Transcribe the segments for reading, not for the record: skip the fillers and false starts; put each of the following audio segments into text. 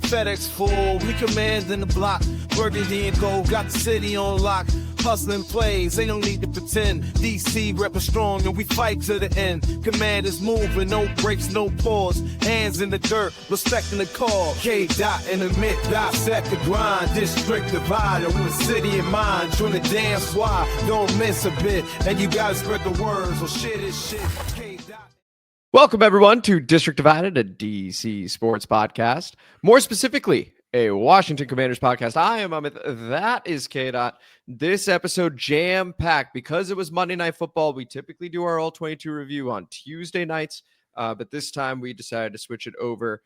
FedEx full, we commanding the block. Burgundy and gold, got the city on lock. Hustling plays, they don't need to pretend. DC reppin' strong and we fight to the end. Commanders moving, no breaks, no pause. Hands in the dirt, respecting the call. K-Dot in the mid, dissect the grind. District divider with a city in mind. Join the damn squad, don't miss a bit. And you gotta spread the word, so shit is shit. K-Dot. Welcome, everyone, to District Divided, a DC sports podcast. More specifically, a Washington Commanders podcast. I am Amit. That is K-Dot. This episode jam-packed because it was Monday Night Football. We typically do our All-22 review on Tuesday nights, but this time we decided to switch it over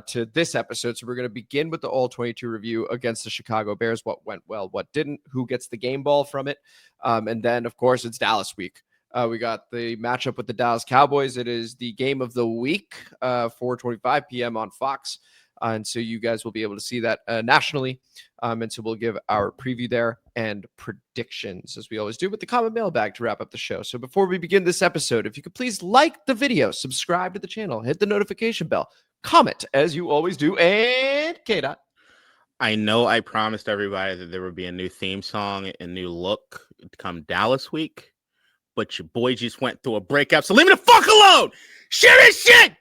to this episode. So we're going to begin with the All-22 review against the Chicago Bears. What went well, what didn't, who gets the game ball from it. And then, of course, it's Dallas week. We got the matchup with the Dallas Cowboys. It is the game of the week, 4:25 p.m. on Fox. And so you guys will be able to see that nationally. And so we'll give our preview there and predictions, as we always do, with the common mailbag to wrap up the show. So before we begin this episode, if you could please like the video, subscribe to the channel, hit the notification bell, comment, as you always do, and K-Dot. I know I promised everybody that there would be a new theme song and new look come Dallas week, but your boy just went through a breakup, so leave me the fuck alone! Share this shit!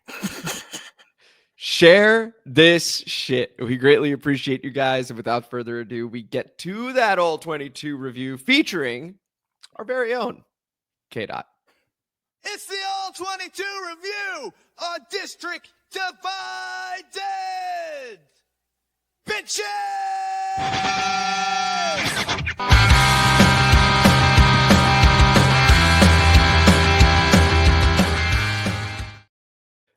Share this shit. We greatly appreciate you guys. And without further ado, we get to that All-22 review featuring our very own K-Dot. It's the All-22 review on District Divided. Bitches!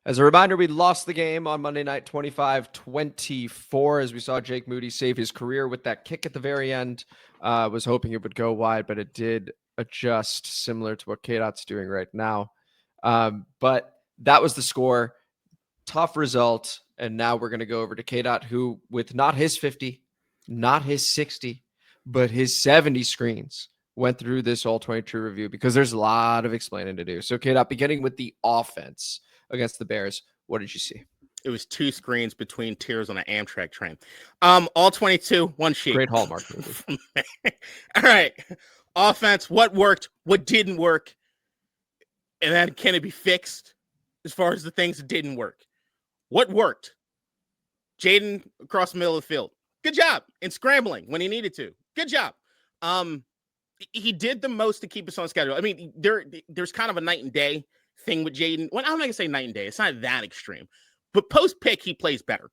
As a reminder, we lost the game on Monday night 25-24 as we saw Jake Moody save his career with that kick at the very end. Was hoping it would go wide, but it did adjust, similar to what K-Dot's doing right now. But that was the score. Tough result. And now we're going to go over to K-Dot, who, with not his 50, not his 60, but his 70 screens, went through this All-22 review because there's a lot of explaining to do. So K-Dot, beginning with the offense against the Bears, what did you see? It was two screens between tiers on an Amtrak train. All-22, one sheet. Great Hallmark movie. All right. Offense, what worked, what didn't work, and then can it be fixed as far as the things that didn't work? What worked? Jayden across the middle of the field. Good job. And scrambling when he needed to. Good job. He did the most to keep us on schedule. I mean, there's kind of a night and day thing with Jayden. Well, I'm not gonna say night and day. It's not that extreme, but post pick he plays better.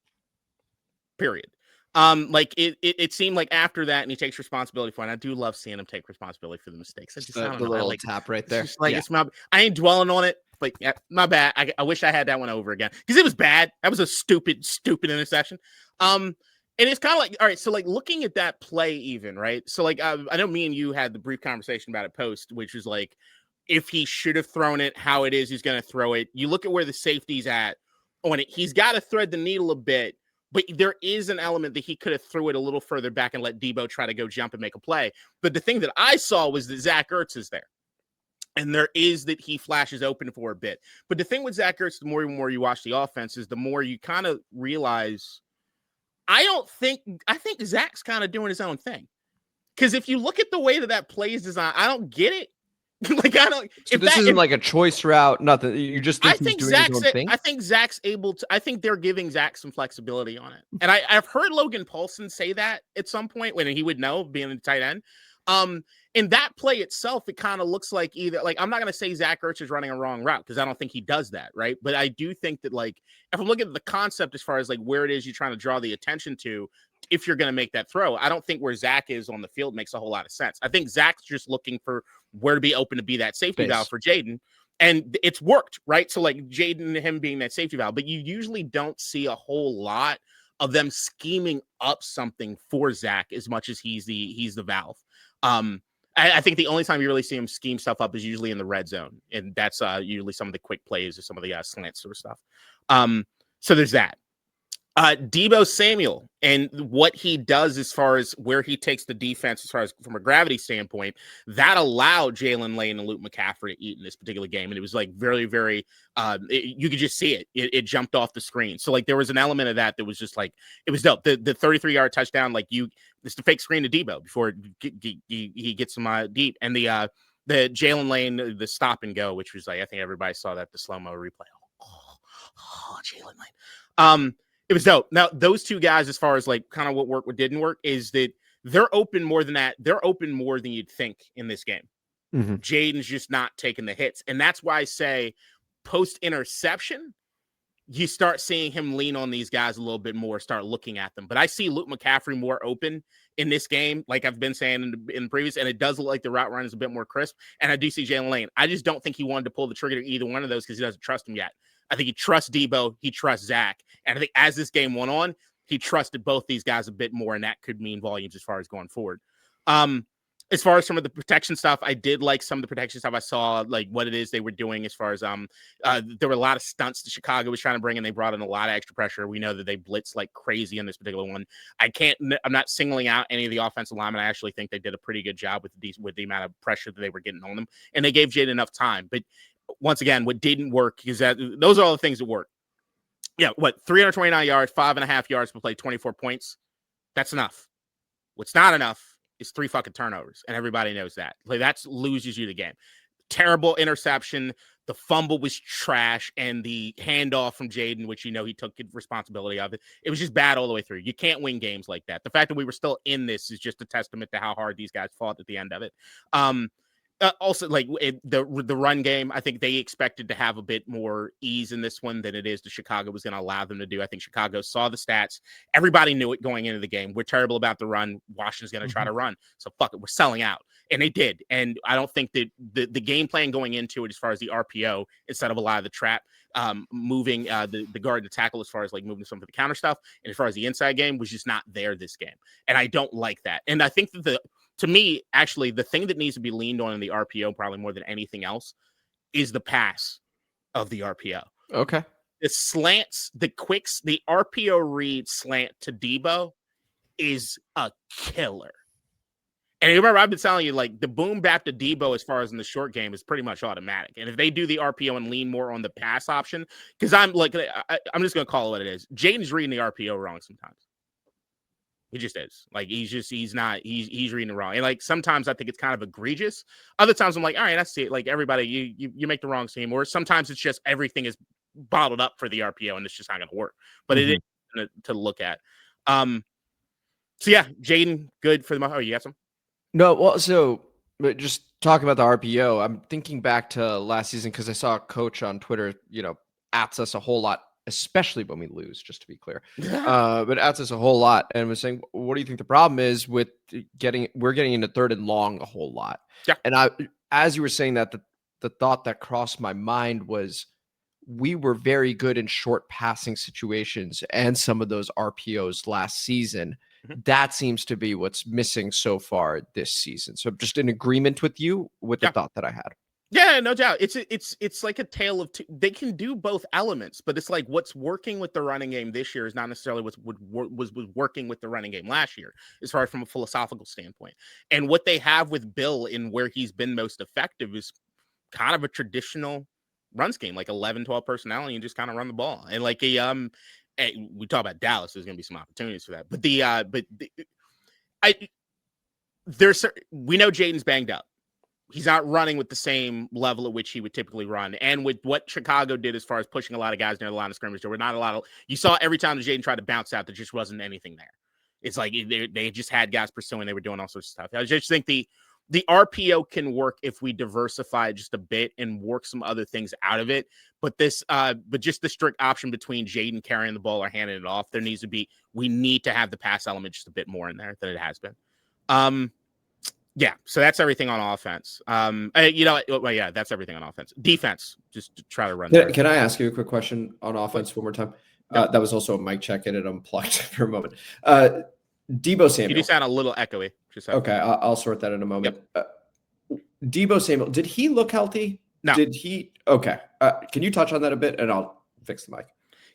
Period. Like it seemed like after that, and he takes responsibility for it. And I do love seeing him take responsibility for the mistakes. I just The little tap right there. It's I ain't dwelling on it, but yeah, my bad. I wish I had that one over again because it was bad. That was a stupid interception. And it's kind of like, all right, so like looking at that play, even right. So like I know me and you had the brief conversation about it post, which is like, if he should have thrown it, how it is he's going to throw it. You look at where the safety's at on it. He's got to thread the needle a bit, but there is an element that he could have threw it a little further back and let Deebo try to go jump and make a play. But the thing that I saw was that Zach Ertz is there. And there is that he flashes open for a bit. But the thing with Zach Ertz, the more and more you watch the offense, is the more you kind of realize, I think Zach's kind of doing his own thing. Because if you look at the way that play is designed, I don't get it. Like I don't. So this isn't like a choice route. Nothing. You just think he's doing his own thing. I think Zach's able to. I think they're giving Zach some flexibility on it. And I've heard Logan Paulson say that at some point when he would know being a tight end. In that play itself, it kind of looks like either like I'm not going to say Zach Ertz is running a wrong route because I don't think he does that, right? But I do think that like if I'm looking at the concept as far as like where it is you're trying to draw the attention to, if you're going to make that throw, I don't think where Zach is on the field makes a whole lot of sense. I think Zach's just looking for where to be open to be that safety valve for Jayden. And it's worked, right? So like Jayden, him being that safety valve, but you usually don't see a whole lot of them scheming up something for Zach as much as he's the valve. I think the only time you really see him scheme stuff up is usually in the red zone. And that's usually some of the quick plays or some of the slant sort of stuff. So there's that. Deebo Samuel and what he does as far as where he takes the defense, as far as from a gravity standpoint, that allowed Jalen Lane and Luke McCaffrey to eat in this particular game. And it was like very, very, you could just see it. It jumped off the screen. So like there was an element of that was just like, it was dope. The 33-yard touchdown, like it's the fake screen to Deebo before he gets some deep. And the Jalen Lane, the stop and go, which was like, I think everybody saw that, the slow-mo replay. Jalen Lane. It was dope. Now, those two guys, as far as like kind of what worked, what didn't work, is that they're open more than that. They're open more than you'd think in this game. Mm-hmm. Jayden's just not taking the hits. And that's why I say post-interception, you start seeing him lean on these guys a little bit more, start looking at them. But I see Luke McCaffrey more open in this game, like I've been saying in the previous, and it does look like the route run is a bit more crisp. And I do see Jalen Lane. I just don't think he wanted to pull the trigger to either one of those because he doesn't trust him yet. I think he trusts Deebo. He trusts Zach. And I think as this game went on, he trusted both these guys a bit more, and that could mean volumes as far as going forward. As far as some of the protection stuff, I did like some of the protection stuff. I saw like what it is they were doing as far as there were a lot of stunts that Chicago was trying to bring in. They brought in a lot of extra pressure. We know that they blitzed like crazy in this particular one. I'm not singling out any of the offensive linemen. I actually think they did a pretty good job with the amount of pressure that they were getting on them, and they gave Jayden enough time. But once again, what didn't work is that those are all the things that work. Yeah, 329 yards, 5.5 yards per play, 24 points. That's enough. What's not enough is 3 fucking turnovers, and everybody knows that. Like that loses you the game. Terrible interception. The fumble was trash, and the handoff from Jayden, which he took responsibility of it. It was just bad all the way through. You can't win games like that. The fact that we were still in this is just a testament to how hard these guys fought at the end of it. Also, like the run game, I think they expected to have a bit more ease in this one than it is that Chicago was going to allow them to do. I think Chicago saw the stats. Everybody knew it going into the game. We're terrible about the run. Washington's going to try to run. So fuck it. We're selling out. And they did. And I don't think that the game plan going into it, as far as the RPO, instead of a lot of the trap, moving the guard to tackle, as far as like moving some of the counter stuff, and as far as the inside game, was just not there this game. And I don't like that. And I think that to me, actually, the thing that needs to be leaned on in the RPO, probably more than anything else, is the pass of the RPO. Okay. The slants, the quicks, the RPO read slant to Deebo is a killer. And remember, I've been telling you, like, the boom back to Deebo as far as in the short game is pretty much automatic. And if they do the RPO and lean more on the pass option, because I'm just going to call it what it is. Jayden's reading the RPO wrong sometimes. He just is. Like, he's reading it wrong. And like, sometimes I think it's kind of egregious. Other times I'm like, all right, I see it. Like, everybody, you make the wrong team. Or sometimes it's just everything is bottled up for the RPO and it's just not going to work. But it is to look at. So yeah, Jayden, good for the, oh, you got some? No, well, so but just talking about the RPO, I'm thinking back to last season because I saw a coach on Twitter, ats us a whole lot, especially when we lose, just to be clear. But ats us a whole lot and was saying, what do you think the problem is with we're getting into third and long a whole lot? Yeah. And as you were saying that, the thought that crossed my mind was we were very good in short passing situations and some of those RPOs last season. That seems to be what's missing so far this season. So I'm just in agreement with you with the thought that I had. Yeah, no doubt. It's like a tale of two. They can do both elements, but it's like what's working with the running game this year is not necessarily what was working with the running game last year, as far as from a philosophical standpoint. And what they have with Bill in where he's been most effective is kind of a traditional run scheme, like 11, 12 personnel, and you just kind of run the ball. And like we talk about Dallas, there's going to be some opportunities for that. But we know Jayden's banged up. He's not running with the same level at which he would typically run. And with what Chicago did as far as pushing a lot of guys near the line of scrimmage, there were not a lot of, you saw every time that Jayden tried to bounce out, there just wasn't anything there. It's like they just had guys pursuing, they were doing all sorts of stuff. I just think the RPO can work if we diversify just a bit and work some other things out of it. But just the strict option between Jayden carrying the ball or handing it off, we need to have the pass element just a bit more in there than it has been. Yeah, so that's everything on offense. That's everything on offense. Defense, just to try to run. Can I ask you a quick question on offense one more time? That was also a mic check and it unplugged for a moment. Deebo Samuel. You do sound a little echoey. Okay, I'll sort that in a moment. Yep. Deebo Samuel, did he look healthy? No. Did he? Okay. Can you touch on that a bit and I'll fix the mic?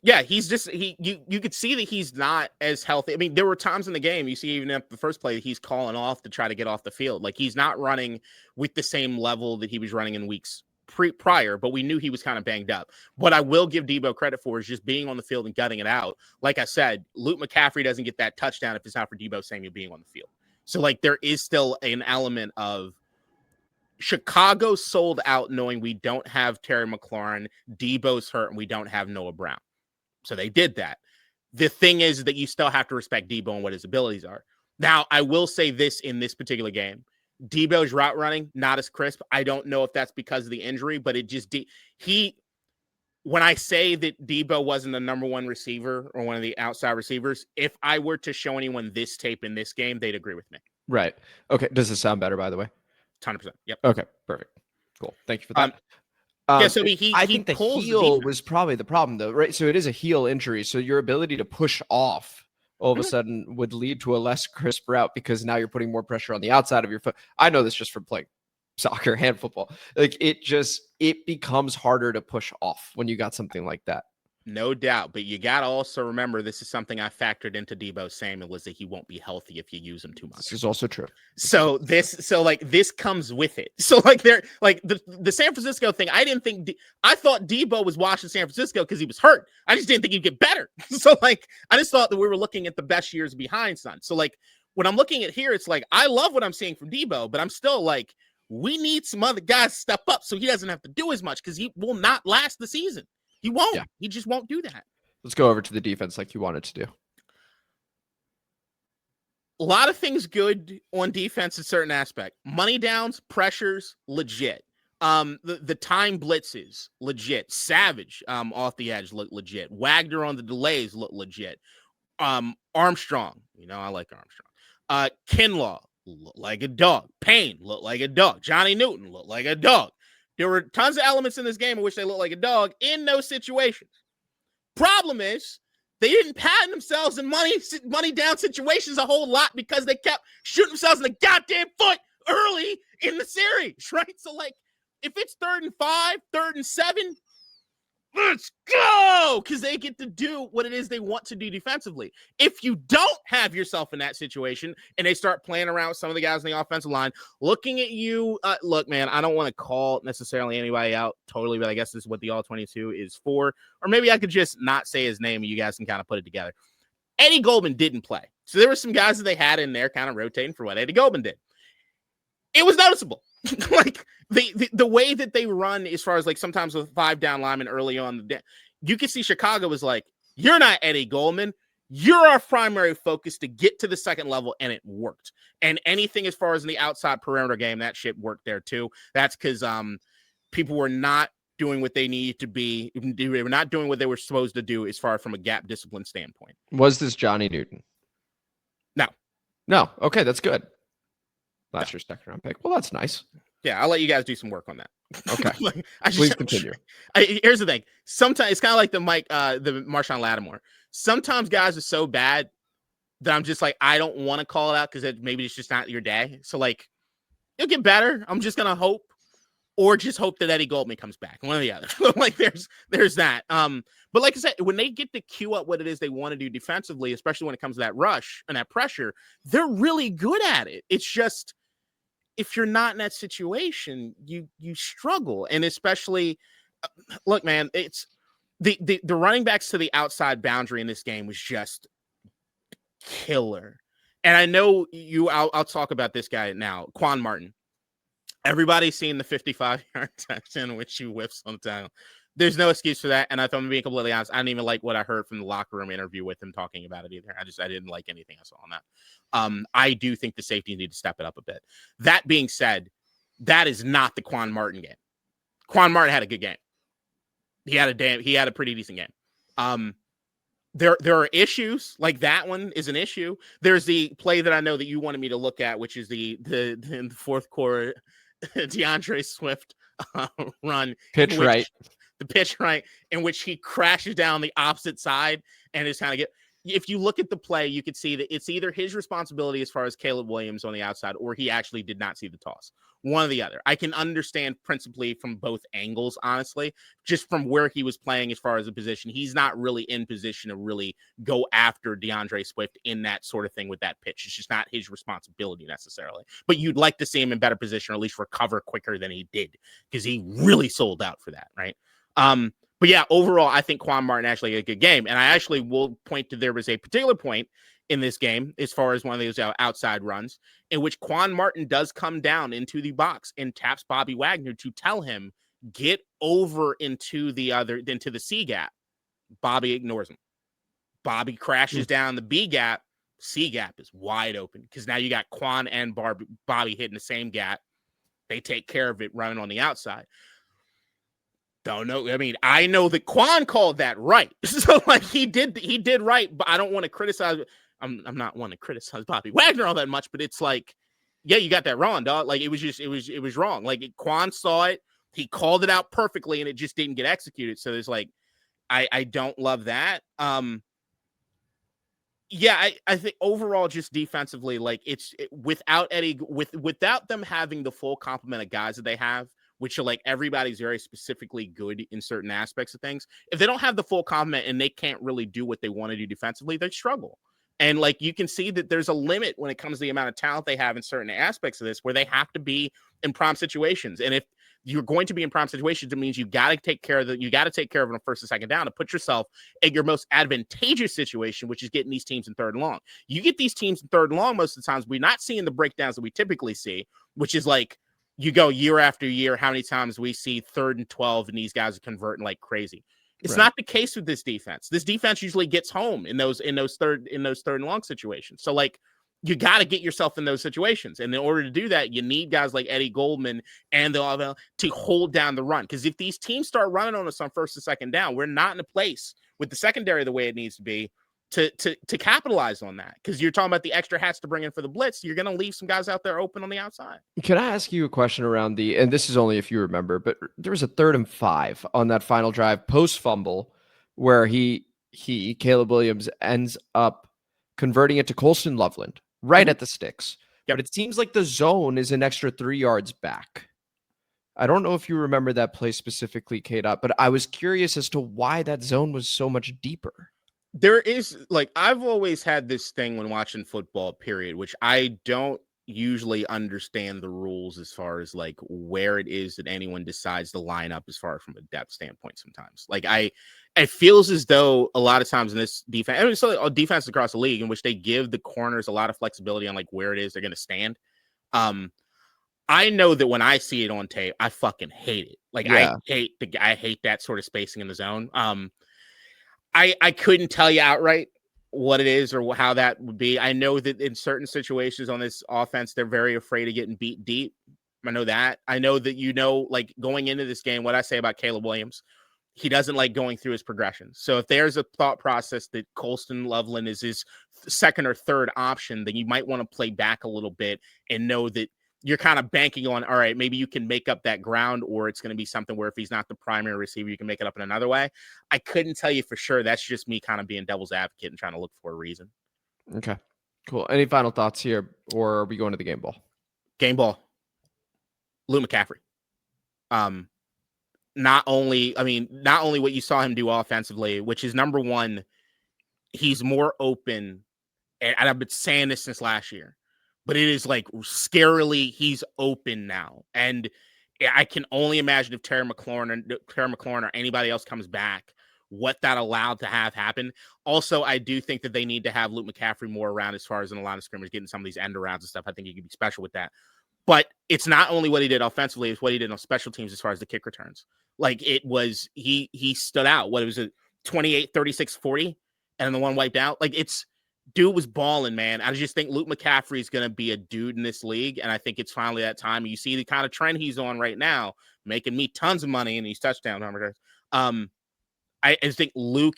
Yeah, he's just you could see that he's not as healthy. I mean, there were times in the game you see even at the first play he's calling off to try to get off the field. Like he's not running with the same level that he was running in weeks prior, but we knew he was kind of banged up. What I will give Deebo credit for is just being on the field and gutting it out. Like I said, Luke McCaffrey doesn't get that touchdown if it's not for Deebo Samuel being on the field. So like there is still an element of Chicago sold out knowing we don't have Terry McLaurin, Deebo's hurt, and we don't have Noah Brown. So they did that. The thing is that you still have to respect Deebo and what his abilities are. Now, I will say this in this particular game. Deebo's route running, not as crisp. I don't know if that's because of the injury, but it just when I say that Deebo wasn't the number one receiver or one of the outside receivers, if I were to show anyone this tape in this game, they'd agree with me. Right. Okay. Does it sound better, by the way? 100%. Yep. Okay. Perfect. Cool. Thank you for that. Yeah, so I think the heel was probably the problem, though, right? So it is a heel injury. So your ability to push off all of a sudden would lead to a less crisp route because now you're putting more pressure on the outside of your foot. I know this just from playing soccer and football. Like it becomes harder to push off when you got something like that. No doubt, but you got to also remember this is something I factored into Deebo Samuel was that he won't be healthy if you use him too much. This is also true. So this comes with it. So like the San Francisco thing, I thought Deebo was watching San Francisco because he was hurt. I just didn't think he'd get better. So like I just thought that we were looking at the best years behind son. So like when I'm looking at here, it's like I love what I'm seeing from Deebo, but I'm still like we need some other guys to step up so he doesn't have to do as much because he will not last the season. He won't. Yeah. He just won't do that. Let's go over to the defense like you wanted to do. A lot of things good on defense in certain aspect. Money downs, pressures, legit. The time blitzes, legit. Savage off the edge, look legit. Wagner on the delays, look legit. Armstrong, I like Armstrong. Kinlaw, look like a dog. Payne, look like a dog. Johnny Newton, look like a dog. There were tons of elements in this game in which they looked like a dog in those situations. Problem is, they didn't patent themselves in money down situations a whole lot because they kept shooting themselves in the goddamn foot early in the series, right? So, like, if it's 3rd and 5, 3rd and 7, let's go! Because they get to do what it is they want to do defensively. If you don't have yourself in that situation and they start playing around with some of the guys on the offensive line, looking at you, look, man, I don't want to call necessarily anybody out totally, but I guess this is what the All-22 is for. Or maybe I could just not say his name and you guys can kind of put it together. Eddie Goldman didn't play. So there were some guys that they had in there kind of rotating for what Eddie Goldman did. It was noticeable. Like the way that they run as far as like sometimes with 5 down linemen early on, you can see Chicago was like, you're not Eddie Goldman. You're our primary focus to get to the second level. And it worked. And anything as far as in the outside perimeter game, that shit worked there too. That's because people were not doing what they needed to be. They were not doing what they were supposed to do as far from a gap discipline standpoint. Was this Johnny Newton? No. Okay, that's good. Last year's second round pick. Well, that's nice. Yeah, I'll let you guys do some work on that. Okay. Please continue. Here's the thing. Sometimes it's kind of like the Marshawn Lattimore. Sometimes guys are so bad that I'm just like, I don't want to call it out because maybe it's just not your day. So like, it'll get better. I'm just gonna hope, or just hope that Eddie Goldman comes back. One or the other. Like there's that. But like I said, when they get to cue up what it is they want to do defensively, especially when it comes to that rush and that pressure, they're really good at it. It's just, if you're not in that situation, you struggle. And especially, look, man, it's the running backs to the outside boundary in this game was just killer. And I know I'll talk about this guy now, Quan Martin. Everybody's seen the 55-yard touchdown, which he whiffs on the time. There's no excuse for that. And if I'm being completely honest, I didn't even like what I heard from the locker room interview with him talking about it either. I didn't like anything I saw on that. I do think the safety need to step it up a bit. That being said, that is not the Quan Martin game. Quan Martin had a good game. He had a pretty decent game. There are issues, like that one is an issue. There's the play that I know that you wanted me to look at, which is the fourth quarter DeAndre Swift run. Pitch right. The pitch right, in which he crashes down the opposite side and is kind of if you look at the play, you could see that it's either his responsibility as far as Caleb Williams on the outside, or he actually did not see the toss. One or the other. I can understand principally from both angles, honestly, just from where he was playing as far as the position. He's not really in position to really go after DeAndre Swift in that sort of thing with that pitch. It's just not his responsibility necessarily. But you'd like to see him in better position, or at least recover quicker than he did, because he really sold out for that, right? But yeah, overall, I think Quan Martin actually had a good game. And I actually will point to, there was a particular point in this game as far as one of those outside runs in which Quan Martin does come down into the box and taps Bobby Wagner to tell him, get over into the C gap. Bobby ignores him. Bobby crashes down the B gap. C gap is wide open because now you got Quan and Bobby hitting the same gap. They take care of it running on the outside. Don't know. I mean, I know that Quan called that right. So like he did right, but I don't want to criticize. I'm not one to criticize Bobby Wagner all that much, but it's like, yeah, you got that wrong, dog. Like it was wrong. Like Quan saw it, he called it out perfectly, and it just didn't get executed. So there's like, I don't love that. Yeah, I think overall, just defensively, like without them having the full complement of guys that they have, which are like everybody's very specifically good in certain aspects of things. If they don't have the full complement and they can't really do what they want to do defensively, they struggle. And like you can see that there's a limit when it comes to the amount of talent they have in certain aspects of this, where they have to be in prime situations. And if you're going to be in prime situations, it means you got to take care of them on first and second down to put yourself in your most advantageous situation, which is getting these teams in third and long. You get these teams in third and long most of the times, we're not seeing the breakdowns that we typically see, which is like you go year after year, how many times we see 3rd and 12 and these guys are converting like crazy. It's not the case with this defense. This defense usually gets home in those third and long situations. So like you got to get yourself in those situations. And in order to do that, you need guys like Eddie Goldman and to hold down the run. Because if these teams start running on us on first and second down, we're not in a place with the secondary the way it needs to be to capitalize on that. Because you're talking about the extra hats to bring in for the blitz. You're going to leave some guys out there open on the outside. Can I ask you a question around and this is only if you remember, but there was a 3rd and 5 on that final drive post fumble where Caleb Williams ends up converting it to Colston Loveland right at the sticks. Yep. But it seems like the zone is an extra 3 yards back. I don't know if you remember that play specifically, K-Dot, but I was curious as to why that zone was so much deeper. There is, like, I've always had this thing when watching football, period, which I don't usually understand the rules as far as like where it is that anyone decides to line up as far from a depth standpoint sometimes. Like it feels as though a lot of times in this defense, I mean, so defense across the league in which they give the corners a lot of flexibility on like where it is they're going to stand. I know that when I see it on tape, I fucking hate it. Like I hate that sort of spacing in the zone. I couldn't tell you outright what it is or how that would be. I know that in certain situations on this offense, they're very afraid of getting beat deep. I know that. I know that, like going into this game, what I say about Caleb Williams, he doesn't like going through his progressions. So if there's a thought process that Colston Loveland is his second or third option, then you might want to play back a little bit and know that you're kind of banking on, all right, maybe you can make up that ground, or it's going to be something where if he's not the primary receiver, you can make it up in another way. I couldn't tell you for sure. That's just me kind of being devil's advocate and trying to look for a reason. Okay, cool. Any final thoughts here, or are we going to the game ball? Game ball. Lou McCaffrey. Not only what you saw him do offensively, which is number one, he's more open. And I've been saying this since last year, but it is like scarily, he's open now. And I can only imagine if Terry McLaurin or anybody else comes back, what that allowed to have happen. Also, I do think that they need to have Luke McCaffrey more around as far as in the line of scrimmage, getting some of these end arounds and stuff. I think he could be special with that. But it's not only what he did offensively, it's what he did on special teams as far as the kick returns. Like it was, he stood out. What was it, 28, 36, 40, and the one wiped out? Like dude was balling, man. I just think Luke McCaffrey is going to be a dude in this league, and I think it's finally that time. You see the kind of trend he's on right now, making me tons of money in these touchdown numbers. I think Luke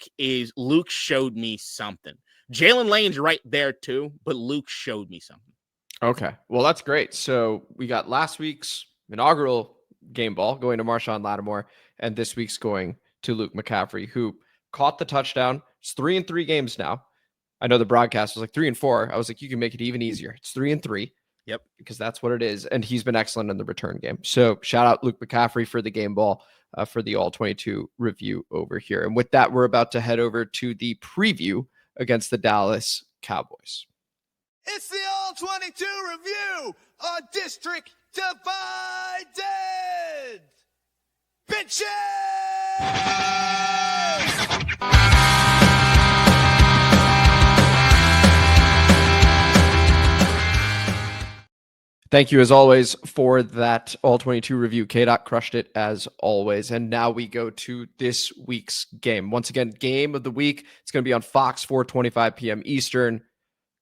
showed me something. Jalen Lane's right there too, but Luke showed me something. Okay, well, that's great. So we got last week's inaugural game ball going to Marshawn Lattimore, and this week's going to Luke McCaffrey, who caught the touchdown. It's 3-3 games now. I know the broadcast was like 3-4. I was like, you can make it even easier. It's 3-3. Yep. Because that's what it is. And he's been excellent in the return game. So shout out Luke McCaffrey for the game ball for the All-22 review over here. And with that, we're about to head over to the preview against the Dallas Cowboys. It's the All-22 review, a district divided. Bitches! Thank you, as always, for that All-22 review. K-Dot crushed it, as always. And now we go to this week's game. Once again, game of the week. It's going to be on Fox, 4:25 p.m. Eastern.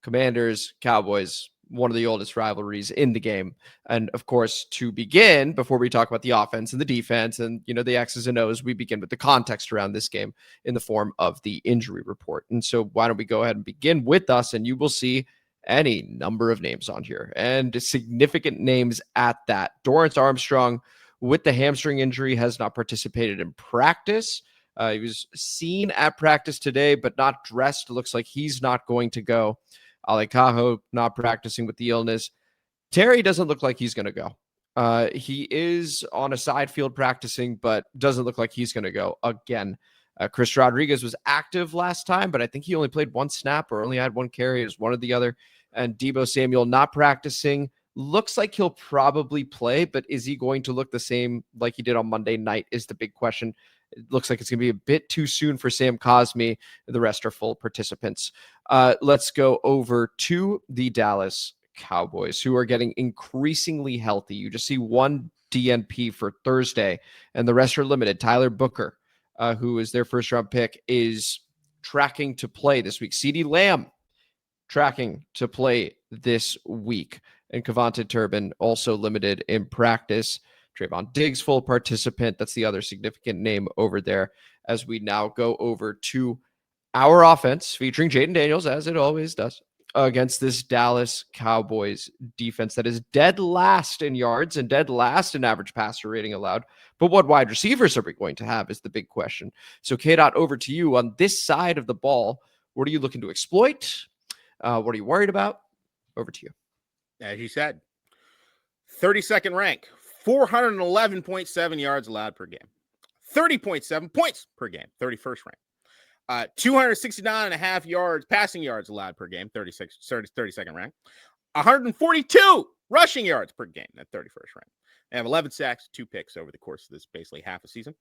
Commanders, Cowboys, one of the oldest rivalries in the game. And, of course, to begin, before we talk about the offense and the defense and, the X's and O's, we begin with the context around this game in the form of the injury report. And so why don't we go ahead and begin with us, and you will see any number of names on here, and significant names at that. Dorrance Armstrong, with the hamstring injury, has not participated in practice. He was seen at practice today, but not dressed. Looks like he's not going to go. Ale Cajo not practicing with the illness. Terry doesn't look like he's going to go. He is on a side field practicing, but doesn't look like he's going to go again. Chris Rodriguez was active last time, but I think he only played one snap or only had one carry. It was one or the other. And Deebo Samuel not practicing. Looks like he'll probably play, but is he going to look the same like he did on Monday night is the big question. It looks like it's going to be a bit too soon for Sam Cosmi. The rest are full participants. Let's go over to the Dallas Cowboys, who are getting increasingly healthy. You just see one DNP for Thursday, and the rest are limited. Tyler Booker, who is their first-round pick, is tracking to play this week. CeeDee Lamb tracking to play this week. And Kevontae Turbin also limited in practice. Trevon Diggs, full participant. That's the other significant name over there. As we now go over to our offense, featuring Jayden Daniels, as it always does, against this Dallas Cowboys defense that is dead last in yards and dead last in average passer rating allowed. But what wide receivers are we going to have is the big question. So K-Dot, over to you on this side of the ball. What are you looking to exploit? What are you worried about? Over to you. As you said, 32nd rank, 411.7 yards allowed per game, 30.7 points per game, 31st rank, 269.5 yards, passing yards allowed per game, 32nd rank, 142 rushing yards per game, at 31st rank. They have 11 sacks, 2 picks over the course of this basically half a season.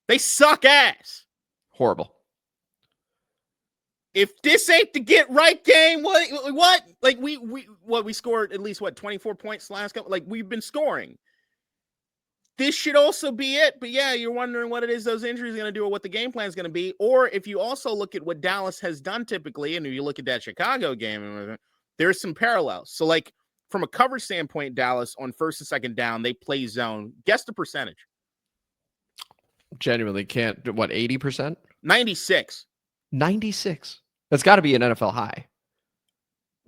They suck ass. Horrible. If this ain't the get right game, what? Like we scored at least 24 points last couple. Like we've been scoring. This should also be it. But yeah, you're wondering what it is those injuries are going to do or what the game plan is going to be. Or if you also look at what Dallas has done typically, and if you look at that Chicago game, there's some parallels. So like from a coverage standpoint, Dallas on first and second down, they play zone. Guess the percentage. Genuinely can't. What, 80%? 96. 96. That's got to be an NFL high.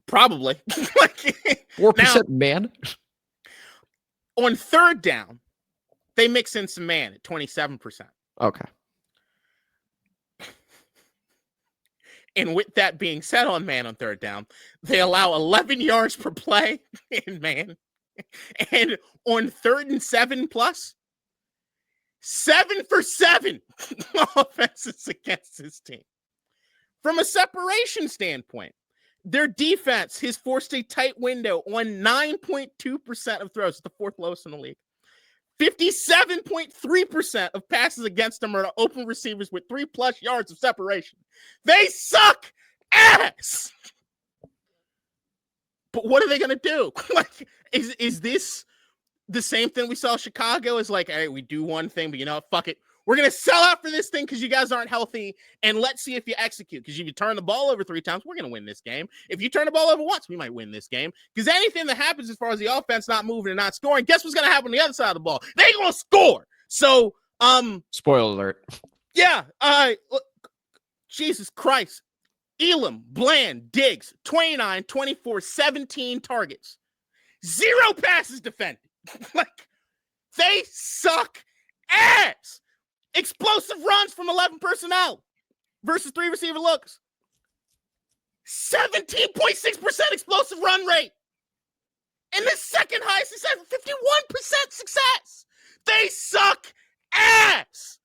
Probably. 4%, man. On third down, they mix in some man at 27%. Okay. And with that being said on man on third down, they allow 11 yards per play in man. And on 3rd and 7+, 7 for 7 offenses against this team. From a separation standpoint, their defense has forced a tight window on 9.2% of throws. It's the 4th lowest in the league. 57.3% of passes against them are to open receivers with 3+ yards of separation. They suck ass. But what are they going to do? Like, is this the same thing we saw Chicago? Is like, hey, we do one thing, but you know what? Fuck it. We're going to sell out for this thing because you guys aren't healthy, and let's see if you execute. Because if you turn the ball over 3 times, we're going to win this game. If you turn the ball over once, we might win this game. Because anything that happens as far as the offense not moving and not scoring, guess what's going to happen on the other side of the ball? They're going to score. So, spoiler alert. Yeah. Look, Jesus Christ. Elam, Bland, Diggs, 29, 24, 17 targets. 0 passes defended. Like, they suck ass. Explosive runs from 11 personnel versus 3 receiver looks. 17.6% explosive run rate. And the second highest is at 51% success. They suck ass.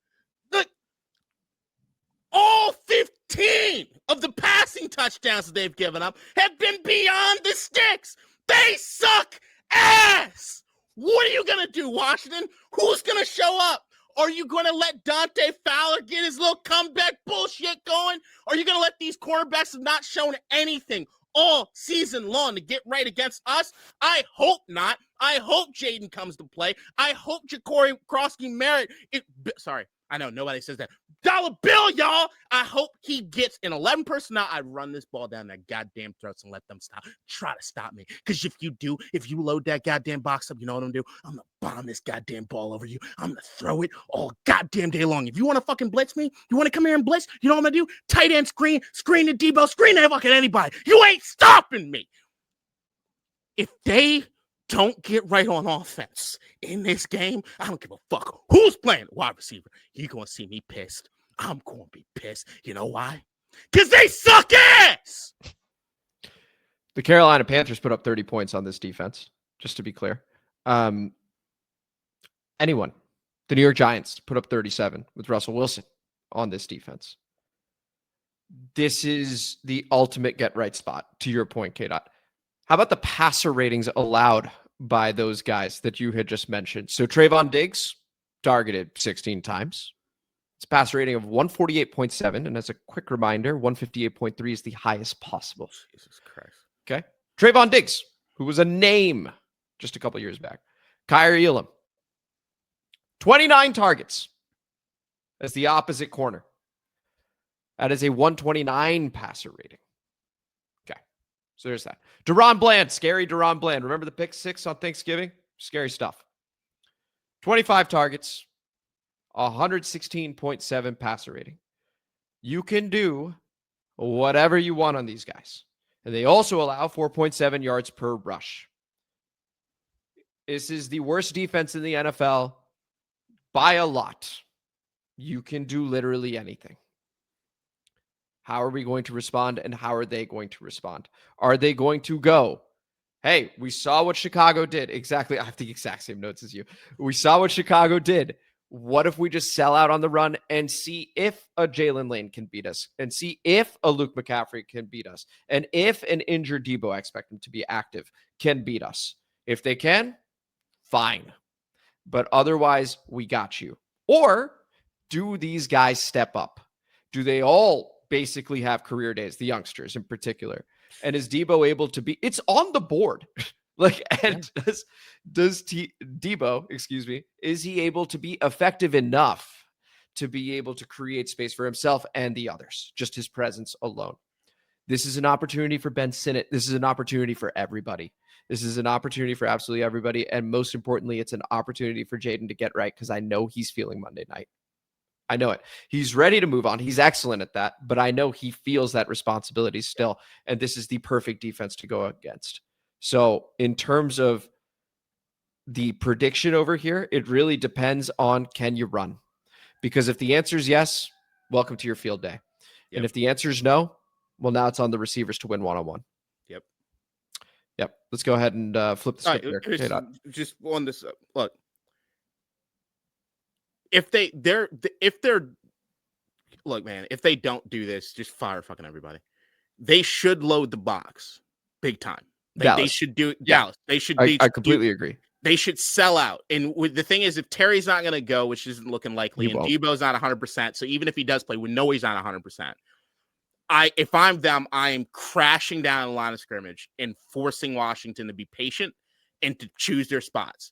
All 15 of the passing touchdowns that they've given up have been beyond the sticks. They suck ass. What are you going to do, Washington? Who's going to show up? Are you going to let Dante Fowler get his little comeback bullshit going? Are you going to let these cornerbacks have not shown anything all season long to get right against us? I hope not. I hope Jayden comes to play. I hope Ja'Cory Krosky-Merritt. Sorry, I know nobody says that. Dollar bill, y'all. I hope he gets an 11 personnel. I run this ball down their goddamn throats and let them try to stop me. Because if you load that goddamn box up, you know what I'm gonna do? I'm gonna bomb this goddamn ball over you. I'm gonna throw it all goddamn day long. If you want to fucking blitz me, you want to come here and blitz, you know what I'm gonna do? Tight end screen to Deebo, screen to fucking anybody. You ain't stopping me. If they don't get right on offense in this game, I don't give a fuck who's playing wide receiver. You're going to see me pissed. I'm going to be pissed. You know why? Because they suck ass! The Carolina Panthers put up 30 points on this defense, just to be clear. The New York Giants put up 37 with Russell Wilson on this defense. This is the ultimate get-right spot, to your point, K-Dot. How about the passer ratings allowed by those guys that you had just mentioned? So Trevon Diggs targeted 16 times. It's a passer rating of 148.7. And as a quick reminder, 158.3 is the highest possible. Jesus Christ. Okay. Trevon Diggs, who was a name just a couple years back. Kyrie Elam, 29 targets as the opposite corner. That is a 129 passer rating. So there's that. Deron Bland, scary Deron Bland. Remember the pick 6 on Thanksgiving? Scary stuff. 25 targets, 116.7 passer rating. You can do whatever you want on these guys. And they also allow 4.7 yards per rush. This is the worst defense in the NFL by a lot. You can do literally anything. How are we going to respond, and how are they going to respond? Are they going to go, hey, we saw what Chicago did. Exactly. I have the exact same notes as you. We saw what Chicago did. What if we just sell out on the run and see if a Jalen Lane can beat us, and see if a Luke McCaffrey can beat us, and if an injured Deebo, I expect him to be active, can beat us? If they can, fine. But otherwise, we got you. Or do these guys step up? Do they all basically have career days, the youngsters in particular? And is Deebo able to be, it's on the board. And does Deebo, is he able to be effective enough to be able to create space for himself and the others? Just his presence alone. This is an opportunity for Ben Sinnott. This is an opportunity for everybody. This is an opportunity for absolutely everybody. And most importantly, it's an opportunity for Jayden to get right, because I know he's feeling Monday night. I know it. He's ready to move on. He's excellent at that, but I know he feels that responsibility still. And this is the perfect defense to go against. So in terms of the prediction over here, it really depends on, can you run? Because if the answer is yes, welcome to your field day. Yep. And if the answer is no, well, now it's on the receivers to win one-on-one. Yep. Let's go ahead and flip the script here. Just on this, look. If they don't do this, just fire fucking everybody. They should load the box big time. They should do Dallas. They should. I completely agree. They should sell out. And the thing is, if Terry's not going to go, which isn't looking likely, and Deebo's not 100%, so even if he does play, we know he's not 100%. If I'm them, I am crashing down the line of scrimmage and forcing Washington to be patient and to choose their spots.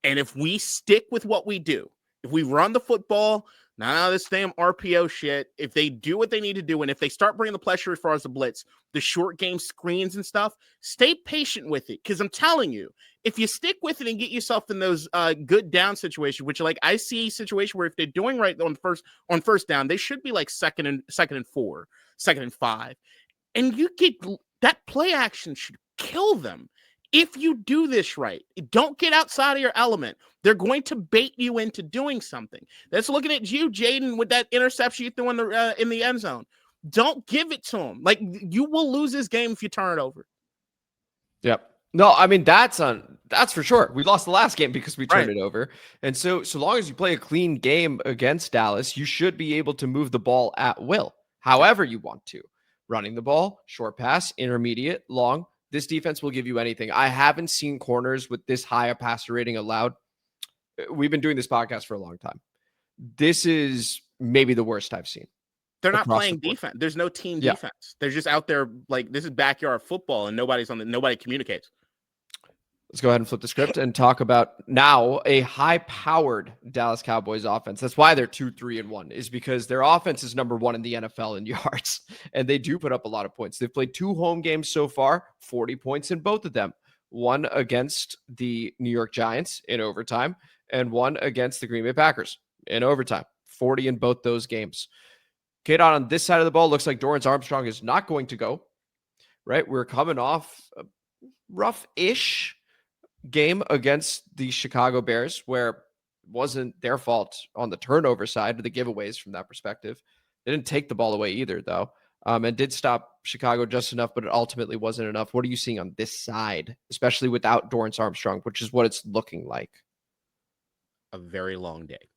And if we stick with what we do, if we run the football, none of this damn RPO shit, if they do what they need to do, and if they start bringing the pressure as far as the blitz, the short game screens and stuff, stay patient with it. Because I'm telling you, if you stick with it and get yourself in those good down situations, which like I see a situation where if they're doing right on first down, they should be like second and 4, 2nd and 5. And you get that play action should kill them. If you do this right, don't get outside of your element. They're going to bait you into doing something. That's looking at you, Jayden, with that interception you threw in the end zone. Don't give it to him. Like, you will lose this game if you turn it over. Yep. No, I mean, that's for sure. We lost the last game because we turned Right. it over. And so long as you play a clean game against Dallas, you should be able to move the ball at will, however you want to. Running the ball, short pass, intermediate, long. This defense will give you anything. I haven't seen corners with this high a passer rating allowed. We've been doing this podcast for a long time. This is maybe the worst I've seen. They're not playing defense. There's no team defense. They're just out there like this is backyard football, and nobody communicates. Let's go ahead and flip the script and talk about now a high-powered Dallas Cowboys offense. That's why they're 2-3-1, is because their offense is number 1 in the NFL in yards, and they do put up a lot of points. They've played 2 home games so far, 40 points in both of them. One against the New York Giants in overtime, and one against the Green Bay Packers in overtime. 40 in both those games. K-Dot on this side of the ball looks like Dorrance Armstrong is not going to go, right? We're coming off a rough-ish game against the Chicago Bears, where it wasn't their fault on the turnover side of the giveaways from that perspective. They didn't take the ball away either, though, and did stop Chicago just enough, but it ultimately wasn't enough. What are you seeing on this side, especially without Dorrance Armstrong, which is what it's looking like? A very long day.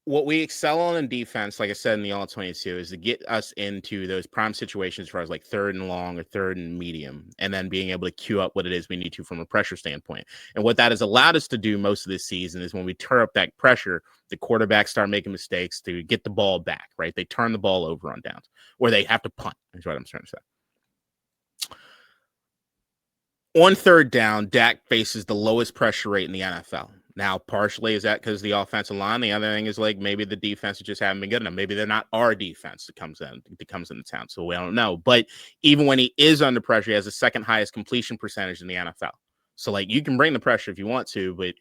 What we excel on in defense, like I said in the All-22, is to get us into those prime situations as far as like 3rd and long or 3rd and medium, and then being able to queue up what it is we need to from a pressure standpoint. And what that has allowed us to do most of this season is when we turn up that pressure, the quarterbacks start making mistakes to get the ball back, right? They turn the ball over on downs, or they have to punt, is what I'm trying to say. On 3rd down, Dak faces the lowest pressure rate in the NFL. Now, partially is that because the offensive line. The other thing is like maybe the defense just haven't been good enough. Maybe they're not our defense that comes into town. So we don't know. But even when he is under pressure, he has the 2nd highest completion percentage in the NFL. So like you can bring the pressure if you want to, but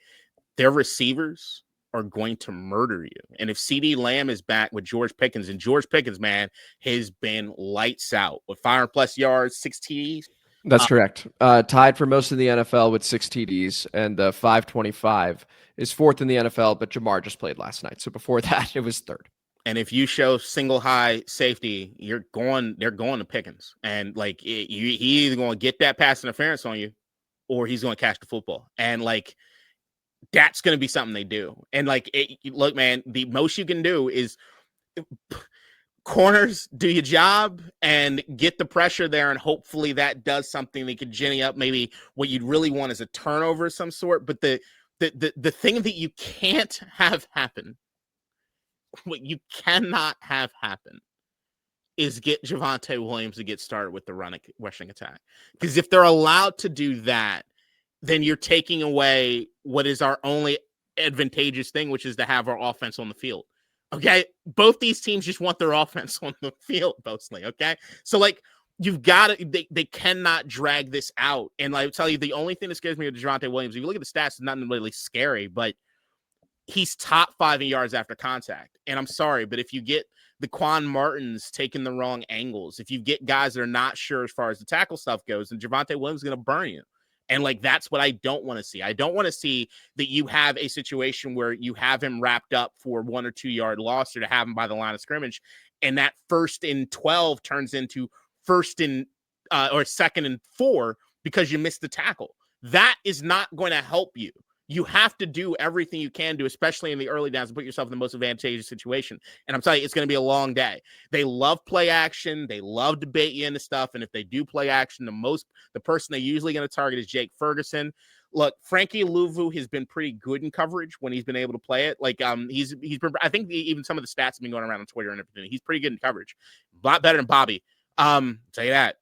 their receivers are going to murder you. And if CeeDee Lamb is back with George Pickens, and George Pickens, man, has been lights out with 500+ yards, 6 TDs. That's correct. Tied for most of the NFL with 6 TDs, and 525 is 4th in the NFL, but Jamar just played last night. So before that, it was 3rd. And if you show single high safety, they're going to Pickens. And like he either going to get that pass interference on you, or he's going to catch the football. And like that's going to be something they do. And like, look, man, the most you can do is corners, do your job and get the pressure there, and hopefully that does something that could ginny up maybe what you'd really want is a turnover of some sort. But the thing that you can't have happen, what you cannot have happen, is get Javonte Williams to get started with the rushing attack. Because if they're allowed to do that, then you're taking away what is our only advantageous thing, which is to have our offense on the field. Okay, both these teams just want their offense on the field mostly. Okay, so like you've got to, they cannot drag this out. And I tell you, the only thing that scares me with Javonte Williams, if you look at the stats, it's not really scary, but he's top 5 in yards after contact. And I'm sorry, but if you get the Quan Martins taking the wrong angles, if you get guys that are not sure as far as the tackle stuff goes, then Javonte Williams is going to burn you. And like, that's what I don't want to see. I don't want to see that you have a situation where you have him wrapped up for 1 or 2 yard loss, or to have him by the line of scrimmage, and that 1st and 12 turns into 1st and or 2nd and 4 because you missed the tackle. That is not going to help you. You have to do everything you can do, especially in the early downs, to put yourself in the most advantageous situation. And I'm telling you, it's going to be a long day. They love play action. They love to bait you into stuff. And if they do play action, the person they're usually going to target is Jake Ferguson. Look, Frankie Louvu has been pretty good in coverage when he's been able to play it. Like he's I think even some of the stats have been going around on Twitter and everything. He's pretty good in coverage, a lot better than Bobby. Tell you that.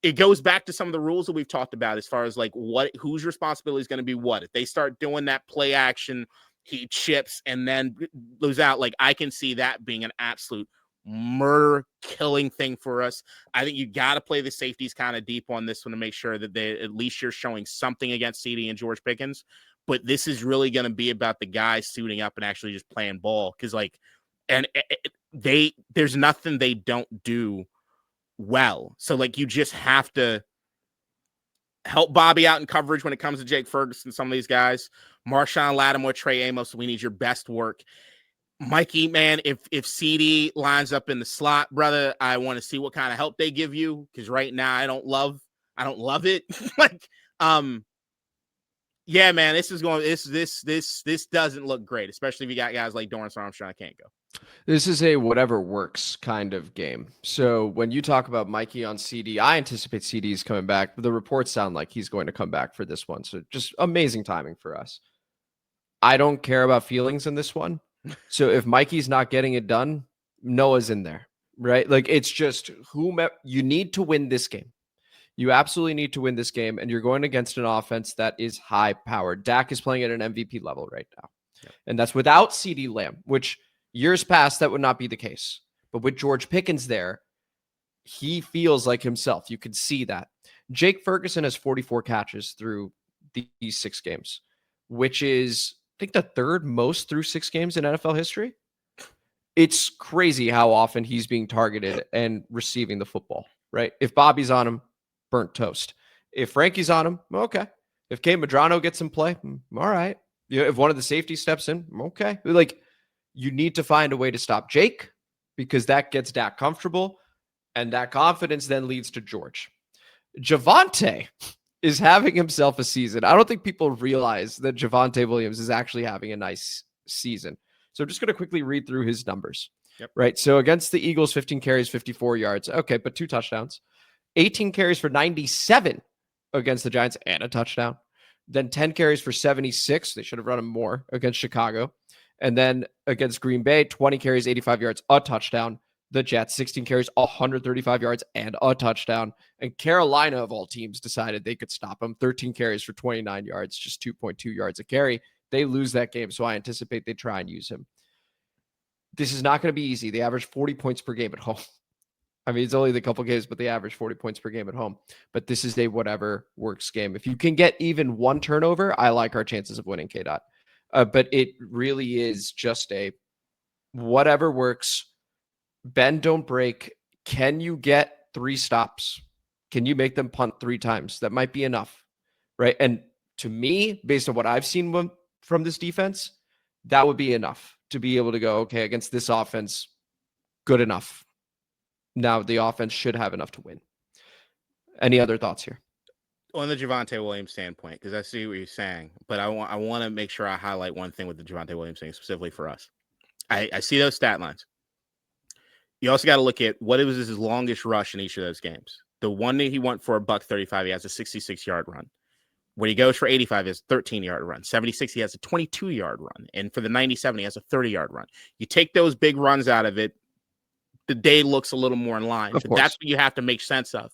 It goes back to some of the rules that we've talked about as far as like whose responsibility is going to be what. If they start doing that play action, he chips and then lose out. Like I can see that being an absolute murder killing thing for us. I think you got to play the safeties kind of deep on this one to make sure that at least you're showing something against CeeDee and George Pickens. But this is really going to be about the guys suiting up and actually just playing ball. Cause like, and there's nothing they don't do well. So like you just have to help Bobby out in coverage when it comes to Jake Ferguson, some of these guys. Marshawn Lattimore, Trey Amos, we need your best work. Mikey, man, if CeeDee lines up in the slot, brother, I want to see what kind of help they give you, because right now I don't love it. Like, yeah, man, this doesn't look great, especially if you got guys like Dorrance Armstrong. I can't go. This is a whatever works kind of game. So when you talk about Mikey on CeeDee, I anticipate CeeDee's coming back. The reports sound like he's going to come back for this one. So just amazing timing for us. I don't care about feelings in this one. So if Mikey's not getting it done, Noah's in there, right? Like, it's just you need to win this game. You absolutely need to win this game, and you're going against an offense that is high powered. Dak is playing at an MVP level right now. Yep. And that's without CeeDee Lamb, which years past that would not be the case. But with George Pickens there, he feels like himself. You could see that. Jake Ferguson has 44 catches through these 6 games, which is, I think, the third most through 6 games in NFL history. It's crazy how often he's being targeted and receiving the football, right? If Bobby's on him, burnt toast. If Frankie's on him, okay. If Kay Madrano gets in play, all right. If one of the safeties steps in, okay. Like, you need to find a way to stop Jake, because that gets Dak comfortable, and that confidence then leads to George. Javonte is having himself a season. I don't think people realize that Javonte Williams is actually having a nice season. So I'm just going to quickly read through his numbers. Yep. Right. So against the Eagles, 15 carries, 54 yards. Okay, but 2 touchdowns. 18 carries for 97 against the Giants and a touchdown. Then 10 carries for 76. They should have run him more against Chicago. And then against Green Bay, 20 carries, 85 yards, a touchdown. The Jets, 16 carries, 135 yards, and a touchdown. And Carolina, of all teams, decided they could stop him. 13 carries for 29 yards, just 2.2 yards a carry. They lose that game, so I anticipate they try and use him. This is not going to be easy. They average 40 points per game at home. I mean, it's only the couple games, but they average 40 points per game at home. But this is a whatever works game. If you can get even one turnover, I like our chances of winning, K-Dot. But it really is just a whatever works. Bend, don't break. Can you get 3 stops? Can you make them punt 3 times? That might be enough, right? And to me, based on what I've seen from this defense, that would be enough to be able to go, okay, against this offense, good enough. Now the offense should have enough to win. Any other thoughts here? On the Javonte Williams standpoint, because I see what you're saying, but I want to make sure I highlight one thing with the Javonte Williams thing, specifically for us. I see those stat lines. You also got to look at what was his longest rush in each of those games. The one that he went for $135, he has a 66-yard run. When he goes for 85, he has a 13-yard run. 76, he has a 22-yard run. And for the 97, he has a 30-yard run. You take those big runs out of it, the day looks a little more in line. But that's what you have to make sense of.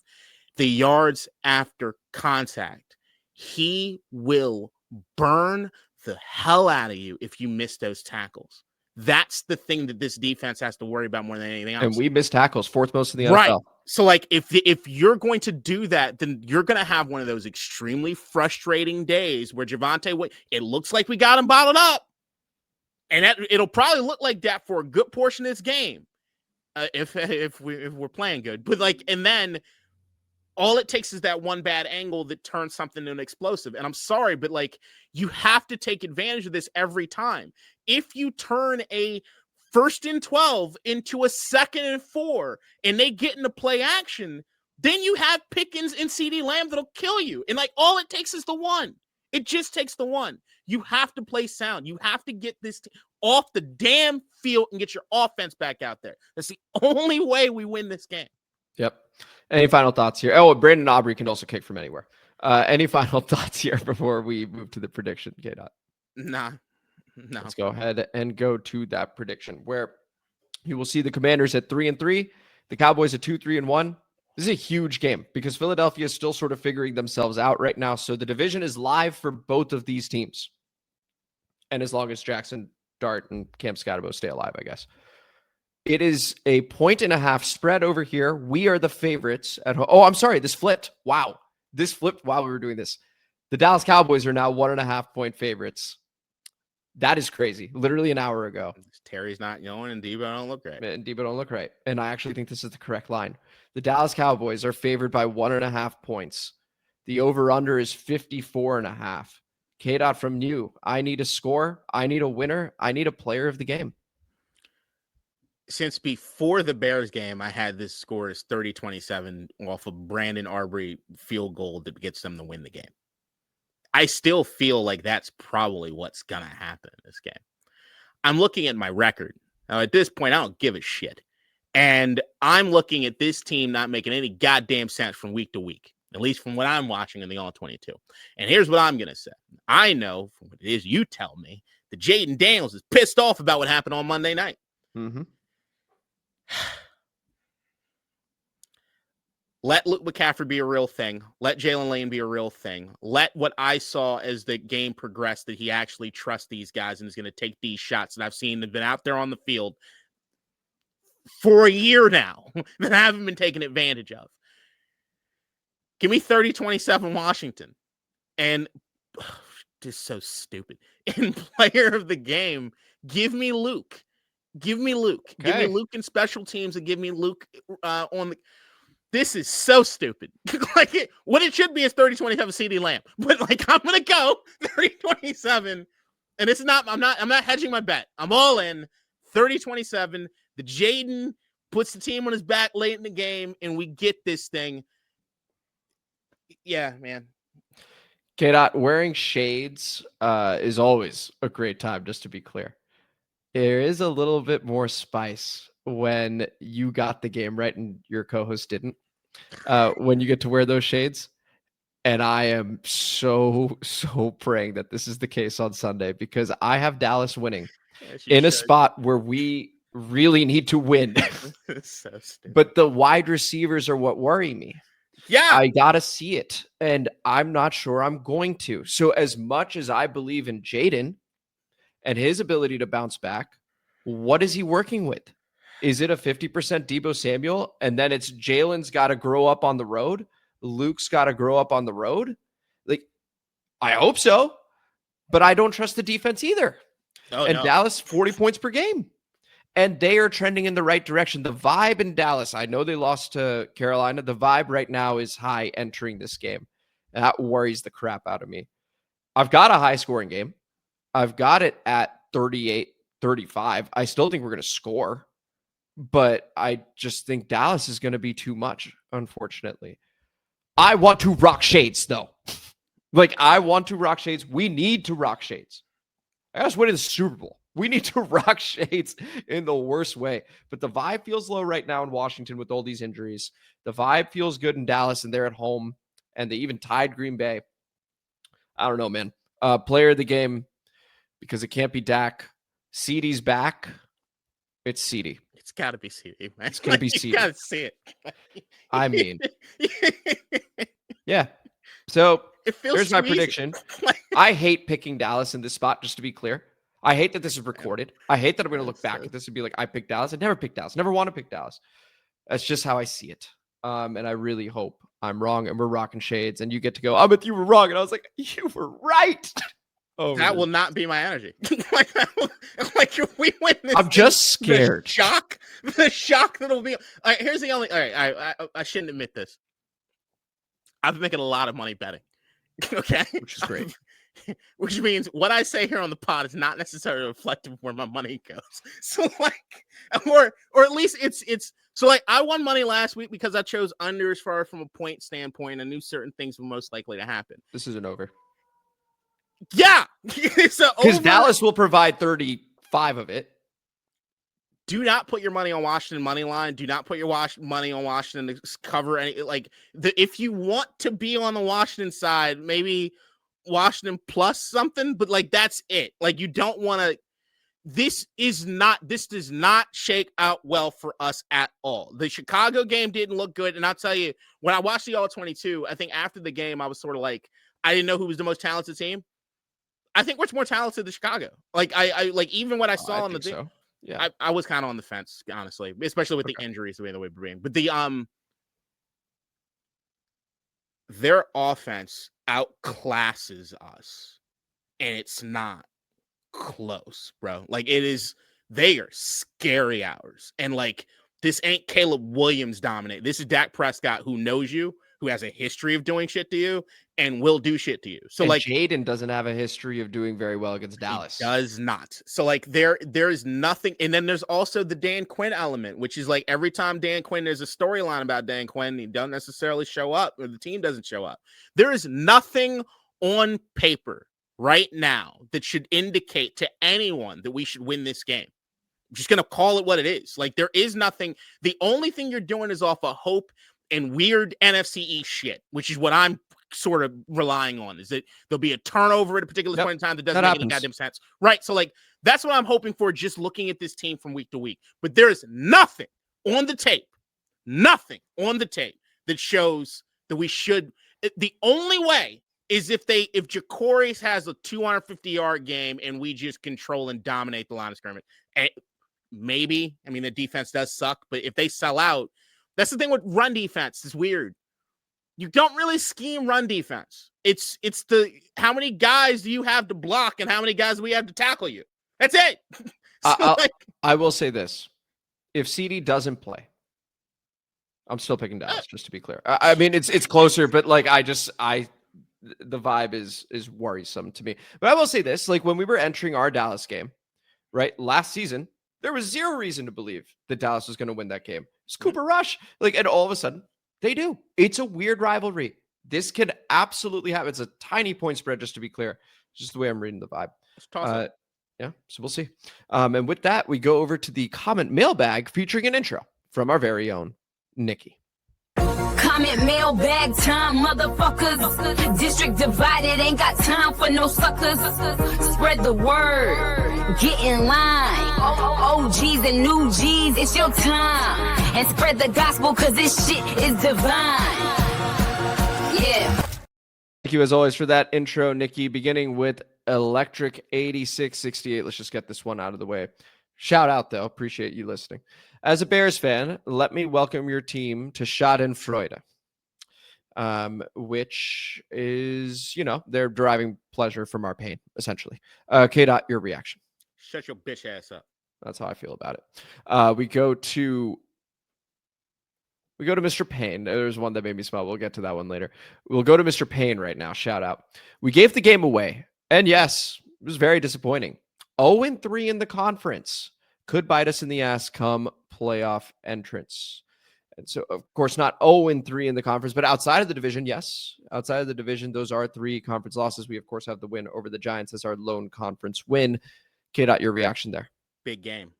The yards after contact, he will burn the hell out of you if you miss those tackles. That's the thing that this defense has to worry about more than anything else. And we miss tackles, 4th most in the NFL. Right. So, like, if you're going to do that, then you're going to have one of those extremely frustrating days where Javonte, it looks like we got him bottled up. And it'll probably look like that for a good portion of this game. If we're playing good. But, like, and then all it takes is that one bad angle that turns something into an explosive. And I'm sorry, but, like, you have to take advantage of this every time. If you turn a 1st and 12 into a 2nd and 4 and they get into play action, then you have Pickens and CeeDee Lamb that'll kill you. And, like, all it takes is the one. It just takes the one. You have to play sound. You have to get this off the damn field and get your offense back out there. That's the only way we win this game. Yep. Any final thoughts here? Oh, Brandon Aubrey can also kick from anywhere. Any final thoughts here before we move to the prediction, K-Dot? No. Let's go ahead and go to that prediction where you will see the Commanders at 3-3, the Cowboys at 2-3-1. This is a huge game because Philadelphia is still sort of figuring themselves out right now. So the division is live for both of these teams. And as long as Jackson Dart and Cam Scatterbo stay alive, I guess. It is a 1.5 spread over here. We are the favorites at home. Oh, I'm sorry. This flipped. Wow. This flipped while we were doing this. The Dallas Cowboys are now 1.5 point favorites. That is crazy. Literally an hour ago. Terry's not going and Deebo don't look right. And Deebo don't look right. And I actually think this is the correct line. The Dallas Cowboys are favored by 1.5 points. The over-under is 54.5. K-Dot from you. I need a score. I need a winner. I need a player of the game. since before the Bears game, I had this score as 30-27 off of Brandon Arbery field goal that gets them to win the game. I still feel like that's probably what's going to happen in this game. I'm looking at my record. Now, at this point, I don't give a shit. And I'm looking at this team not making any goddamn sense from week to week, at least from what I'm watching in the All-22. And here's what I'm going to say. I know from what it is you tell me that Jayden Daniels is pissed off about what happened on Monday night. Mm-hmm. Let Luke McCaffrey be a real thing. Let Jalen Lane be a real thing. Let what I saw as the game progressed that he actually trusts these guys and is going to take these shots that I've seen that have been out there on the field for a year now that I haven't been taken advantage of. Give me 30-27 Washington. And just so stupid. In player of the game, give me Luke. Give me Luke. Okay. Give me Luke in special teams and give me Luke on the. This is so stupid. What it should be is 30-27 CeeDee Lamb. But I'm gonna go 30-27. And it's not, I'm not hedging my bet. I'm all in 30-27. The Jayden puts the team on his back late in the game, and we get this thing. Yeah, man. K-Dot, wearing shades is always a great time, just to be clear. There is a little bit more spice when you got the game right and your co-host didn't. When you get to wear those shades. And I am so praying that this is the case on Sunday because I have Dallas winning in a spot where we really need to win. So stupid. But the wide receivers are what worry me. Yeah. I got to see it, and I'm not sure I'm going to. So as much as I believe in Jayden and his ability to bounce back, what is he working with? Is it a 50% Deebo Samuel? And then it's Jalen's got to grow up on the road. Luke's got to grow up on the road. I hope so, but I don't trust the defense either. Oh, and no. Dallas, 40 points per game. And they are trending in the right direction. The vibe in Dallas, I know they lost to Carolina. The vibe right now is high entering this game. And that worries the crap out of me. I've got a high scoring game. I've got it at 38-35. I still think we're going to score. But I just think Dallas is going to be too much, unfortunately. I want to rock shades, though. I want to rock shades. We need to rock shades. I got us winning the Super Bowl. We need to rock shades in the worst way. But the vibe feels low right now in Washington with all these injuries. The vibe feels good in Dallas, and they're at home. And they even tied Green Bay. I don't know, man. Player of the game, because it can't be Dak. CeeDee's back. It's CeeDee. It's got to be CeeDee, man. It's going to be CeeDee. You got to see it. I mean. Yeah. So here's my squeezy. prediction. I hate picking Dallas in this spot, just to be clear. I hate that this is recorded. I hate that I'm going to look back at this and be like, I picked Dallas. I never picked Dallas. Never want to pick Dallas. That's just how I see it. And I really hope I'm wrong and we're rocking shades and you get to go, you were wrong. And I was like, you were right. Oh, that will not be my energy. If we win this, I'm just scared. The shock that'll be. All right, here's the only. All right, I shouldn't admit this. I've been making a lot of money betting. Okay, which is great. Which means what I say here on the pod is not necessarily reflective of where my money goes. So or at least it's. So I won money last week because I chose unders far from a point standpoint. I knew certain things were most likely to happen. This isn't over. Yeah, because Dallas will provide 35 of it. Do not put your money on Washington money line. Do not put your money on Washington to cover any. If you want to be on the Washington side, maybe Washington plus something, but that's it. You don't want to. This does not shake out well for us at all. The Chicago game didn't look good, and I'll tell you, when I watched the All-22, I think after the game, I was sort of I didn't know who was the most talented team. I think we're more talented than Chicago. Even what I saw on the so. Yeah, I was kind of on the fence, honestly, especially with the injuries the way we're being. But their offense outclasses us, and it's not close, bro. It is. They are scary hours, and this ain't Caleb Williams dominate. This is Dak Prescott, who knows you, who has a history of doing shit to you and will do shit to you. So and like Jayden doesn't have a history of doing very well against Dallas. He does not. So like there is nothing. And then there's also the Dan Quinn element, which is like every time Dan Quinn, there's a storyline about Dan Quinn, he doesn't necessarily show up, or the team doesn't show up. There is nothing on paper right now that should indicate to anyone that we should win this game. I'm just going to call it what it is. Like there is nothing. The only thing you're doing is off of hope and weird NFC East shit, which is what I'm sort of relying on, is that there'll be a turnover at a particular point in time that doesn't make any goddamn sense. Right. So like, that's what I'm hoping for, just looking at this team from week to week. But there is nothing on the tape that shows that we should. The only way is if Jacory's has a 250-yard game and we just control and dominate the line of scrimmage. And maybe, I mean, the defense does suck, but if they sell out, that's the thing with run defense. It's weird. You don't really scheme run defense. It's the how many guys do you have to block and how many guys do we have to tackle you? That's it. I will say this. If CeeDee doesn't play, I'm still picking Dallas, just to be clear. I mean, it's closer, but like the vibe is worrisome to me. But I will say this, like when we were entering our Dallas game, right, last season, there was zero reason to believe that Dallas was going to win that game. It's Cooper Rush. Like, and all of a sudden, they do. It's a weird rivalry. This could absolutely happen. It's a tiny point spread, just to be clear. It's just the way I'm reading the vibe. Yeah, so we'll see. And with that, we go over to the comment mailbag featuring an intro from our very own Nikki. Comment mailbag time, motherfuckers. District divided, ain't got time for no suckers. Spread the word, get in line. OGs and new G's, it's your time. And spread the gospel, cause this shit is divine. Yeah. Thank you as always for that intro, Nikki. Beginning with Electric 8668. Let's just get this one out of the way. Shout out though, appreciate you listening. As a Bears fan, let me welcome your team to Schadenfreude, which is, they're deriving pleasure from our pain, essentially. K-Dot, your reaction. Shut your bitch ass up. That's how I feel about it. We go to Mr. Payne. There's one that made me smile. We'll get to that one later. We'll go to Mr. Payne right now. Shout out. We gave the game away. And yes, it was very disappointing. 0-3 in the conference. Could bite us in the ass come playoff entrance. And so, of course, not 0-3 in the conference, but outside of the division, yes. Outside of the division, those are 3 conference losses. We, of course, have the win over the Giants as our lone conference win. K-Dot, your reaction there? Big game.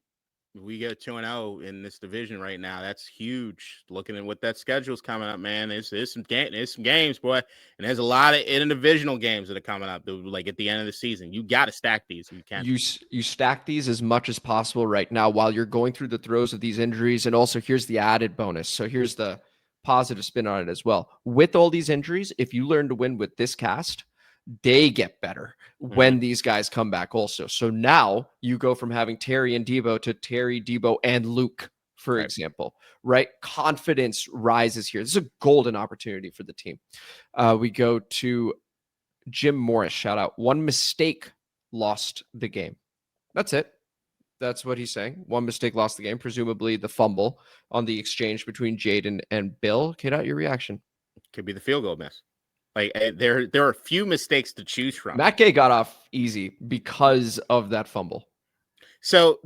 We go 2-0 in this division right now. That's huge. Looking at what that schedule's coming up, man. There's some games, boy. And there's a lot of interdivisional games that are coming up, like at the end of the season. You got to stack these if you can. You stack these as much as possible right now while you're going through the throes of these injuries. And also, here's the added bonus. So here's the positive spin on it as well. With all these injuries, if you learn to win with this cast, they get better when these guys come back also. So now you go from having Terry and Deebo to Terry, Deebo, and Luke, for example, right? Confidence rises here. This is a golden opportunity for the team. We go to Jim Morris. Shout out. One mistake lost the game. That's it. That's what he's saying. One mistake lost the game, presumably the fumble on the exchange between Jayden and Bill. Get out your reaction. Could be the field goal miss. Like there are a few mistakes to choose from. Matt Gay got off easy because of that fumble. So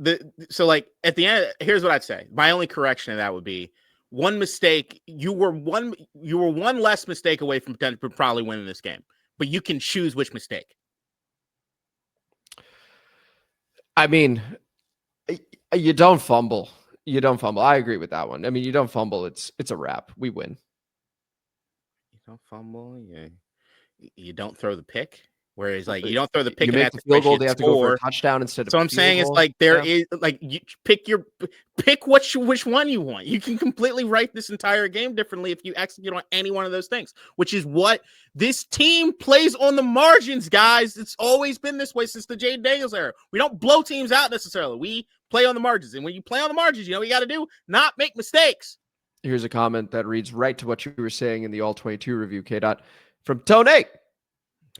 like at the end, here's what I'd say. My only correction to that would be one mistake. You were one less mistake away from probably winning this game, but you can choose which mistake. I mean, you don't fumble. You don't fumble. I agree with that one. I mean, you don't fumble. It's a wrap. We win. Don't fumble. You don't throw the pick. Whereas, like, you don't throw the pick. You make the field goal. They have to go for a touchdown instead of. So I'm saying it's like there is like you pick which one you want. You can completely write this entire game differently if you execute on any one of those things, which is what this team plays on the margins, guys. It's always been this way since the Jayden Daniels era. We don't blow teams out necessarily. We play on the margins, and when you play on the margins, you know what you got to do: not make mistakes. Here's a comment that reads right to what you were saying in the All-22 review, K-Dot, from Tony.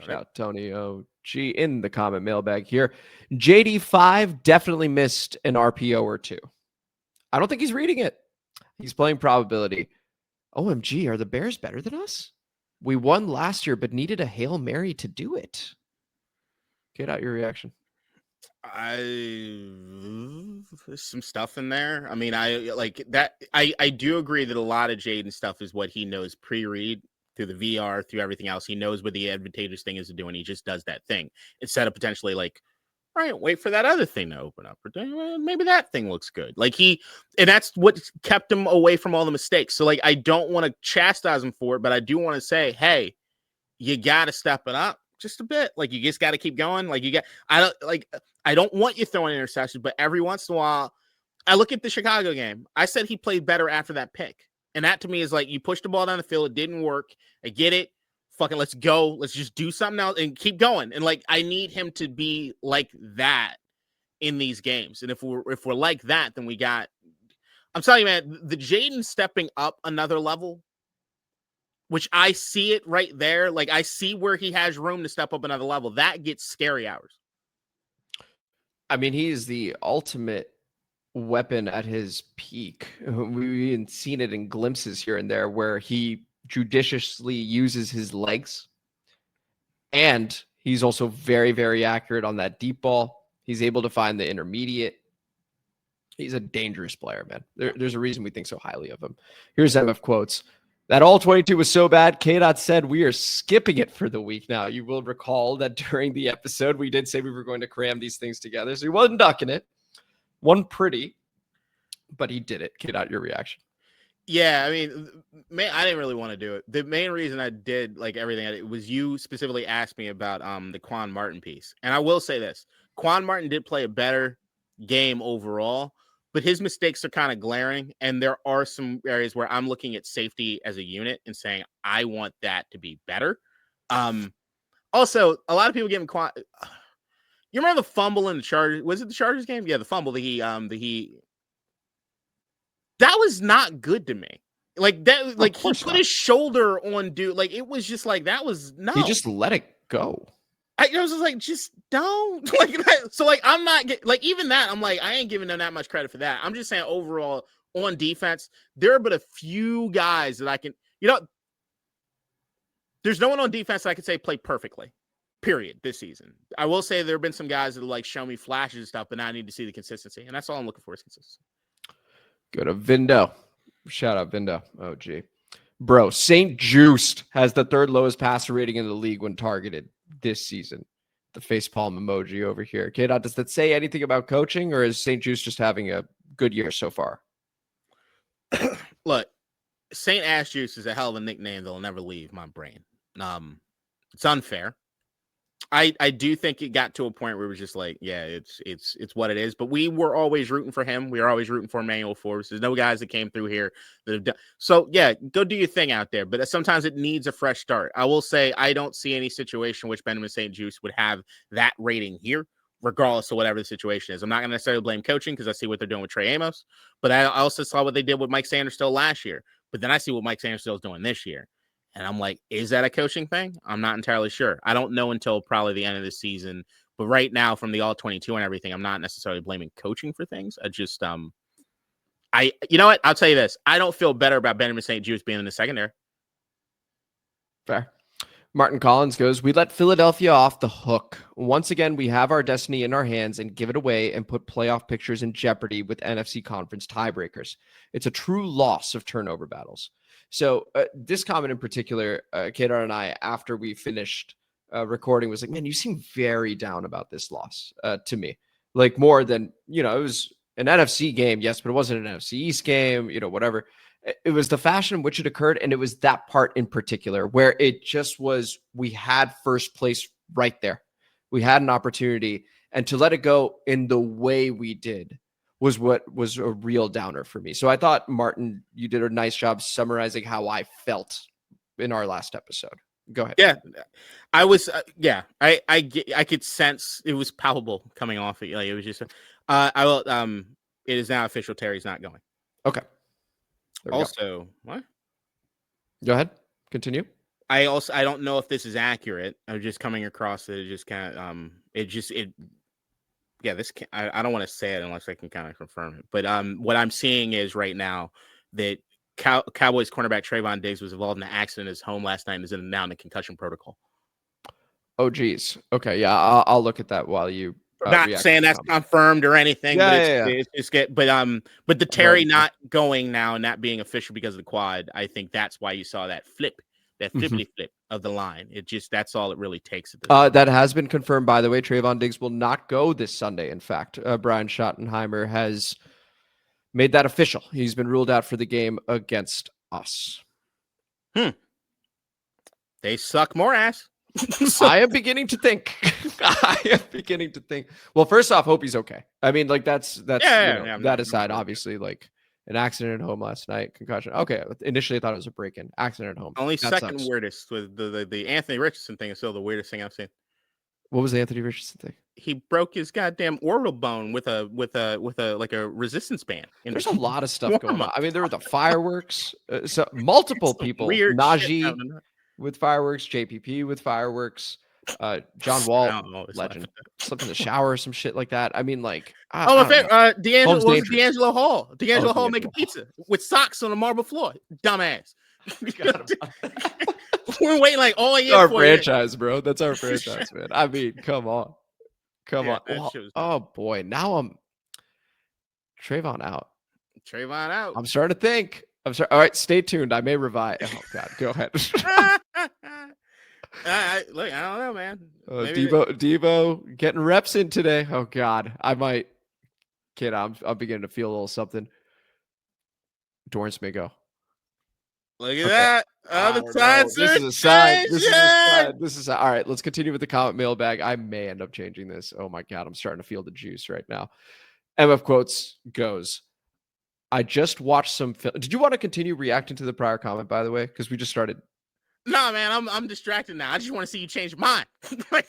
Shout out Tony OG in the comment mailbag here. JD5 definitely missed an RPO or two. I don't think he's reading it. He's playing probability. OMG, are the Bears better than us? We won last year, but needed a Hail Mary to do it. Get out your reaction. There's some stuff in there. I mean, I like that. I do agree that a lot of Jayden stuff is what he knows pre-read through the VR, through everything else. He knows what the advantageous thing is to do, and he just does that thing instead of potentially like, all right, wait for that other thing to open up. Or maybe that thing looks good. And that's what kept him away from all the mistakes. So like, I don't want to chastise him for it, but I do want to say, hey, you got to step it up just a bit. Like, you just got to keep going. Like, I don't want you throwing interceptions, but every once in a while, I look at the Chicago game. I said he played better after that pick. And that to me is like, you pushed the ball down the field. It didn't work. I get it. Fucking let's go. Let's just do something else and keep going. And like, I need him to be like that in these games. And if we're like that, then I'm telling you, man, the Jayden stepping up another level, which I see it right there. Like, I see where he has room to step up another level. That gets scary hours. I mean, he is the ultimate weapon at his peak. We've even seen it in glimpses here and there where he judiciously uses his legs. And he's also very, very accurate on that deep ball. He's able to find the intermediate. He's a dangerous player, man. There's a reason we think so highly of him. Here's MF quotes. That All-22 was so bad, K-Dot said we are skipping it for the week now. You will recall that during the episode, we did say we were going to cram these things together. So he wasn't ducking it. One pretty, but he did it. K-Dot, your reaction. Yeah, I mean, I didn't really want to do it. The main reason I did like everything it was you specifically asked me about the Quan Martin piece. And I will say this. Quan Martin did play a better game overall, but his mistakes are kind of glaring. And there are some areas where I'm looking at safety as a unit and saying, I want that to be better. Also, a lot of people giving Quan. You remember the fumble in the Chargers? Was it the Chargers game? Yeah, the fumble that that was not good to me. Like that, like he put his shoulder on dude. Like it was just like that was no. He just let it go. I was just like, just don't like. So like, I'm not like even that. I'm like, I ain't giving them that much credit for that. I'm just saying overall on defense, there are but a few guys that I can. There's no one on defense that I could say play perfectly. Period. This season, I will say there have been some guys that like show me flashes and stuff, but now I need to see the consistency, and that's all I'm looking for is consistency. Go to Vindo. Shout out Vindo. Oh, gee. Bro, St. Juiced has the third lowest passer rating in the league when targeted this season. The facepalm emoji over here. K-Dot, does that say anything about coaching, or is St. Juiced just having a good year so far? Look, St. Ash Juice is a hell of a nickname that'll never leave my brain. It's unfair. I do think it got to a point where it was just like, yeah, it's what it is. But we were always rooting for him. We were always rooting for Emmanuel Forbes. There's no guys that came through here that have done. So yeah, go do your thing out there. But sometimes it needs a fresh start. I will say I don't see any situation which Benjamin St. Juice would have that rating here, regardless of whatever the situation is. I'm not going to necessarily blame coaching because I see what they're doing with Trey Amos. But I also saw what they did with Mike Sanderstill last year. But then I see what Mike Sanderstill is doing this year. And I'm like, is that a coaching thing? I'm not entirely sure. I don't know until probably the end of the season. But right now, from the All-22 and everything, I'm not necessarily blaming coaching for things. I just, you know what? I'll tell you this. I don't feel better about Benjamin St. Juice being in the secondary. Fair. Martin Collins goes, we let Philadelphia off the hook. Once again, we have our destiny in our hands and give it away and put playoff pictures in jeopardy with NFC conference tiebreakers. It's a true loss of turnover battles. So this comment in particular, Kedar and I, after we finished recording, was like, man, you seem very down about this loss to me. Like more than, it was an NFC game, yes, but it wasn't an NFC East game, whatever. It was the fashion in which it occurred, and it was that part in particular where it just was, we had first place right there. We had an opportunity, and to let it go in the way we did was what was a real downer for me. So I thought, Martin, you did a nice job summarizing how I felt in our last episode. Go ahead. Yeah, I was. I could sense it was palpable coming off it. Like it was just. I will. It is now official. Terry's not going. Okay. Also, what? Go ahead. Continue. I don't know if this is accurate. I'm just coming across that it just kind of yeah, this I don't want to say it unless I can kind of confirm it. But what I'm seeing is right now that Cowboys cornerback Trevon Diggs was involved in an accident in his home last night and is now in the concussion protocol. Oh, geez. Okay, yeah, I'll look at that while you. Not saying that's confirmed or anything, but it's just but the Terry not going now and that being official because of the quad, I think that's why you saw that flippity flip of the line. That's all it really takes. That has been confirmed, by the way. Trevon Diggs will not go this Sunday. In fact, Brian Schottenheimer has made that official. He's been ruled out for the game against us. They suck more ass. I am beginning to think. Well, first off, hope he's okay. I mean, like that's that aside, obviously, like an accident at home last night, concussion. Okay, initially I thought it was a break-in. Accident at home. Only second weirdest with the Anthony Richardson thing is still the weirdest thing I've seen. What was the Anthony Richardson thing? He broke his goddamn orbital bone with a like a resistance band. There's a lot of stuff going on. I mean, there were the fireworks. So multiple people. Najee with fireworks, JPP with fireworks, John Wall, legend, slept in the shower, some shit like that. I mean, like, D'Angelo Hall. D'Angelo Hall making pizza with socks on a marble floor. Dumbass. We're waiting like all year. Our franchise, bro. That's our franchise, man. I mean, come on. Oh boy, now I'm Trevon out. I'm starting to think. I'm sorry. All right, stay tuned. I may revive. Oh God, go ahead. I don't know, man. Deebo getting reps in today. Oh God, I might. Kid, I'm beginning to feel a little something. Dorrance may go. Look at that. Other sides. This is a sign. This is all right. Let's continue with the comment mailbag. I may end up changing this. Oh my God, I'm starting to feel the juice right now. MF Quotes goes. I just watched some film. Did you want to continue reacting to the prior comment, by the way? Because we just started. No, man, I'm distracted now. I just want to see you change your mind. I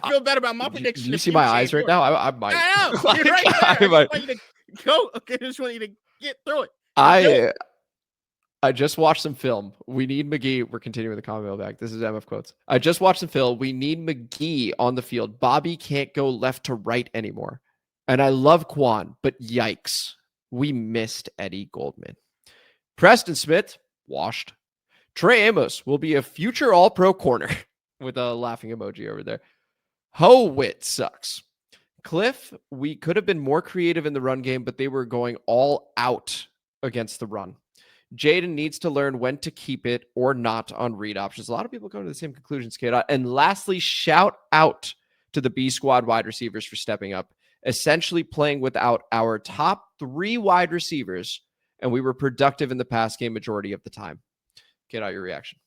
feel better about my prediction. You see my eyes right now? I might. I know. You're right there. I just want you to go. Okay, I just want you to get through it. I just watched some film. We need McGee. We're continuing the comment mailbag. This is MF Quotes. I just watched some film. We need McGee on the field. Bobby can't go left to right anymore. And I love Quan, but yikes. We missed Eddie Goldman. Preston Smith, washed. Trey Amos will be a future all-pro corner with a laughing emoji over there. Ho-Wit sucks. Cliff, we could have been more creative in the run game, but they were going all out against the run. Jayden needs to learn when to keep it or not on read options. A lot of people come to the same conclusions, Kate. And lastly, shout out to the B squad wide receivers for stepping up, essentially playing without our top 3 wide receivers, and we were productive in the pass game majority of the time. Get out your reaction.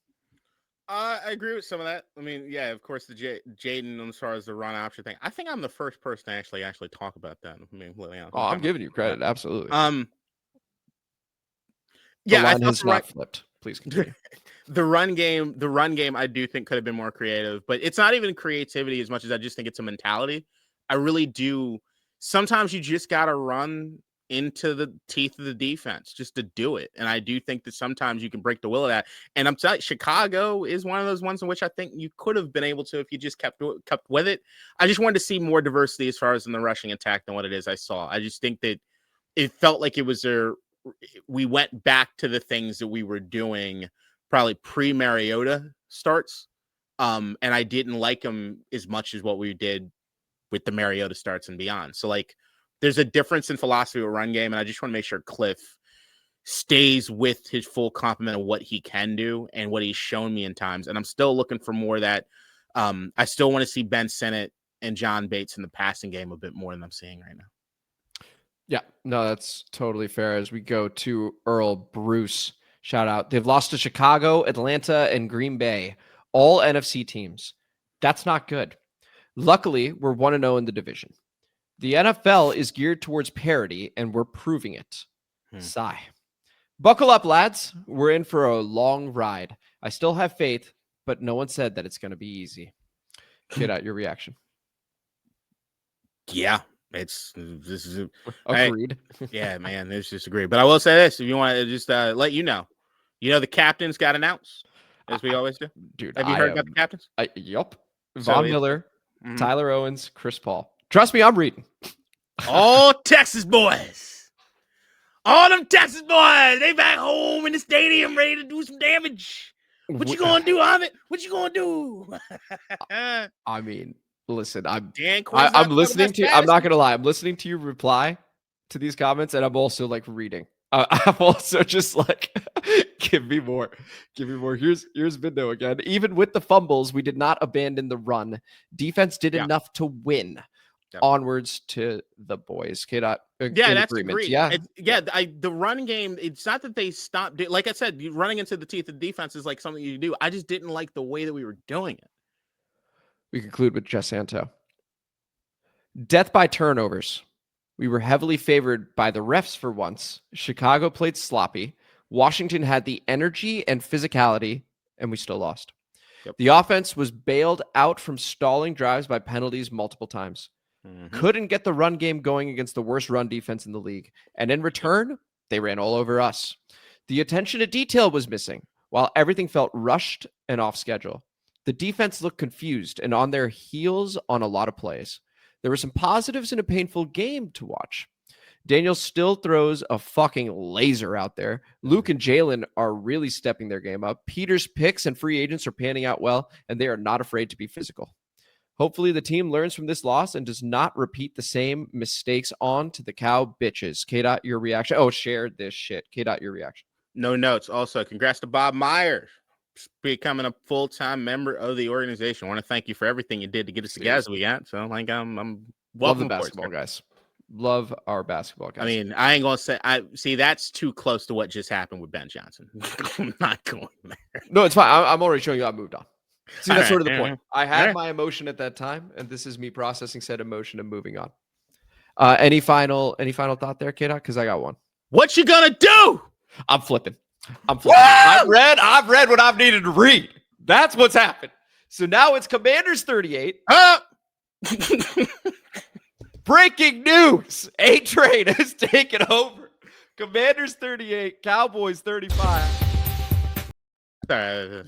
I agree with some of that. I mean, yeah, of course, the Jayden as far as the run option thing. I think I'm the first person to actually talk about that. I mean, I'm giving you credit, absolutely. Yeah, the line has not flipped. Please continue. The run game, I do think could have been more creative, but it's not even creativity as much as I just think it's a mentality. I really do. Sometimes you just got to run into the teeth of the defense just to do it. And I do think that sometimes you can break the will of that. And I'm telling you, Chicago is one of those ones in which I think you could have been able to if you just kept with it. I just wanted to see more diversity as far as in the rushing attack than what it is I saw. I just think that it felt like it was we went back to the things that we were doing probably pre-Mariota starts. And I didn't like them as much as what we did with the Mariota starts and beyond. So like there's a difference in philosophy of a run game. And I just want to make sure Cliff stays with his full complement of what he can do and what he's shown me in times. And I'm still looking for more of that. I still want to see Ben Sinnott and John Bates in the passing game a bit more than I'm seeing right now. Yeah, no, that's totally fair. As we go to Earl Bruce, shout out. They've lost to Chicago, Atlanta, and Green Bay, all NFC teams. That's not good. Luckily, we're 1-0 in the division. The NFL is geared towards parity, and we're proving it. Sigh. Buckle up, lads. We're in for a long ride. I still have faith, but no one said that it's going to be easy. Get out your reaction. Yeah. This is agreed. Yeah, man, it's just agreed. But I will say this: if you want to just let you know, the captains got announced, as we always do. Dude, have you heard about the captains? Yup. Von Miller, Tyler Owens, Chris Paul. Trust me, I'm reading. All Texas boys. All them Texas boys, they back home in the stadium ready to do some damage. What you gonna do, Ahmed? What you gonna do? I mean, listen, I'm listening to. I'm not gonna lie. I'm listening to you reply to these comments, and I'm also like reading. I'm also just like, give me more. Here's Vindo again. Even with the fumbles, we did not abandon the run. Defense did enough to win. Yep. Onwards to the boys. That's agreed. The running game, it's not that they stopped. Like I said, running into the teeth of defense is like something you do. I just didn't like the way that we were doing it. We conclude with Jess Santo. Death by turnovers. We were heavily favored by the refs for once. Chicago played sloppy. Washington had the energy and physicality, and we still lost. Yep. The offense was bailed out from stalling drives by penalties multiple times. Couldn't get the run game going against the worst run defense in the league. And in return, they ran all over us. The attention to detail was missing, while everything felt rushed and off schedule. The defense looked confused and on their heels on a lot of plays. There were some positives in a painful game to watch. Daniels still throws a fucking laser out there. Luke and Jalen are really stepping their game up. Peter's picks and free agents are panning out well, and they are not afraid to be physical. Hopefully the team learns from this loss and does not repeat the same mistakes on to the Cow bitches. K-Dot, your reaction. Oh, share this shit. K-Dot, your reaction. No notes. Also, congrats to Bob Myers becoming a full-time member of the organization. I want to thank you for everything you did to get us together as we got. So, like, I'm love the basketball guys. Love our basketball guys. I mean, I ain't gonna say that's too close to what just happened with Ben Johnson. I'm not going there. No, it's fine. I'm already showing you I moved on. See, that's sort of the point. I had my emotion at that time, and this is me processing said emotion and moving on. Any final thought there, K-Dot? Because I got one. What you gonna do? I'm flipping. I've read what I've needed to read. That's what's happened. So now it's Commanders 38. Breaking news. A-Train has taken over. Commanders 38, Cowboys 35.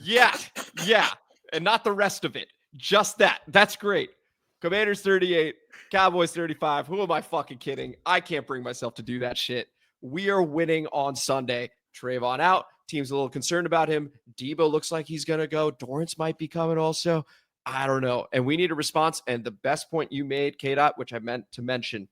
Yeah. And not the rest of it. Just that. That's great. Commanders 38, Cowboys 35. Who am I fucking kidding? I can't bring myself to do that shit. We are winning on Sunday. Trevon out. Team's a little concerned about him. Deebo looks like he's going to go. Dorrance might be coming also. I don't know. And we need a response. And the best point you made, K-Dot, which I meant to mention,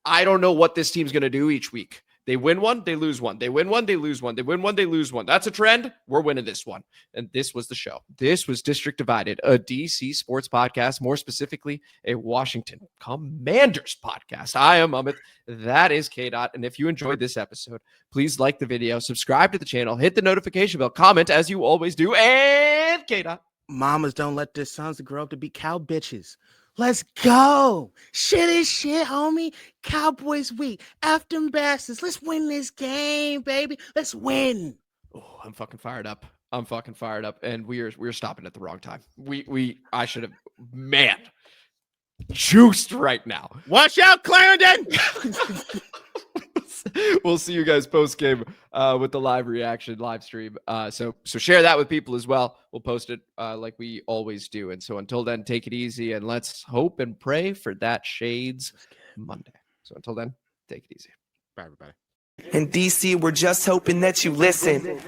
I don't know what this team's going to do each week. They win one, they lose one. They win one, they lose one. They win one, they lose one. That's a trend. We're winning this one. And this was the show. This was District Divided, a DC sports podcast, more specifically, a Washington Commanders podcast. I am Amit. That is K-Dot. And if you enjoyed this episode, please like the video, subscribe to the channel, hit the notification bell, comment as you always do, and K-Dot. Mamas don't let their sons grow up to be cow bitches. Let's go. Shit is shit, homie. Cowboys week. After bastards. Let's win this game, baby. Let's win. Oh, I'm fucking fired up. And we're stopping at the wrong time. I should have, man, juiced right now. Watch out, Clarendon. We'll see you guys post game with the live stream. So share that with people as well. We'll post it like we always do. And so until then, take it easy and let's hope and pray for that Shades Monday. So until then, take it easy. Bye, everybody. In DC, we're just hoping that you listen.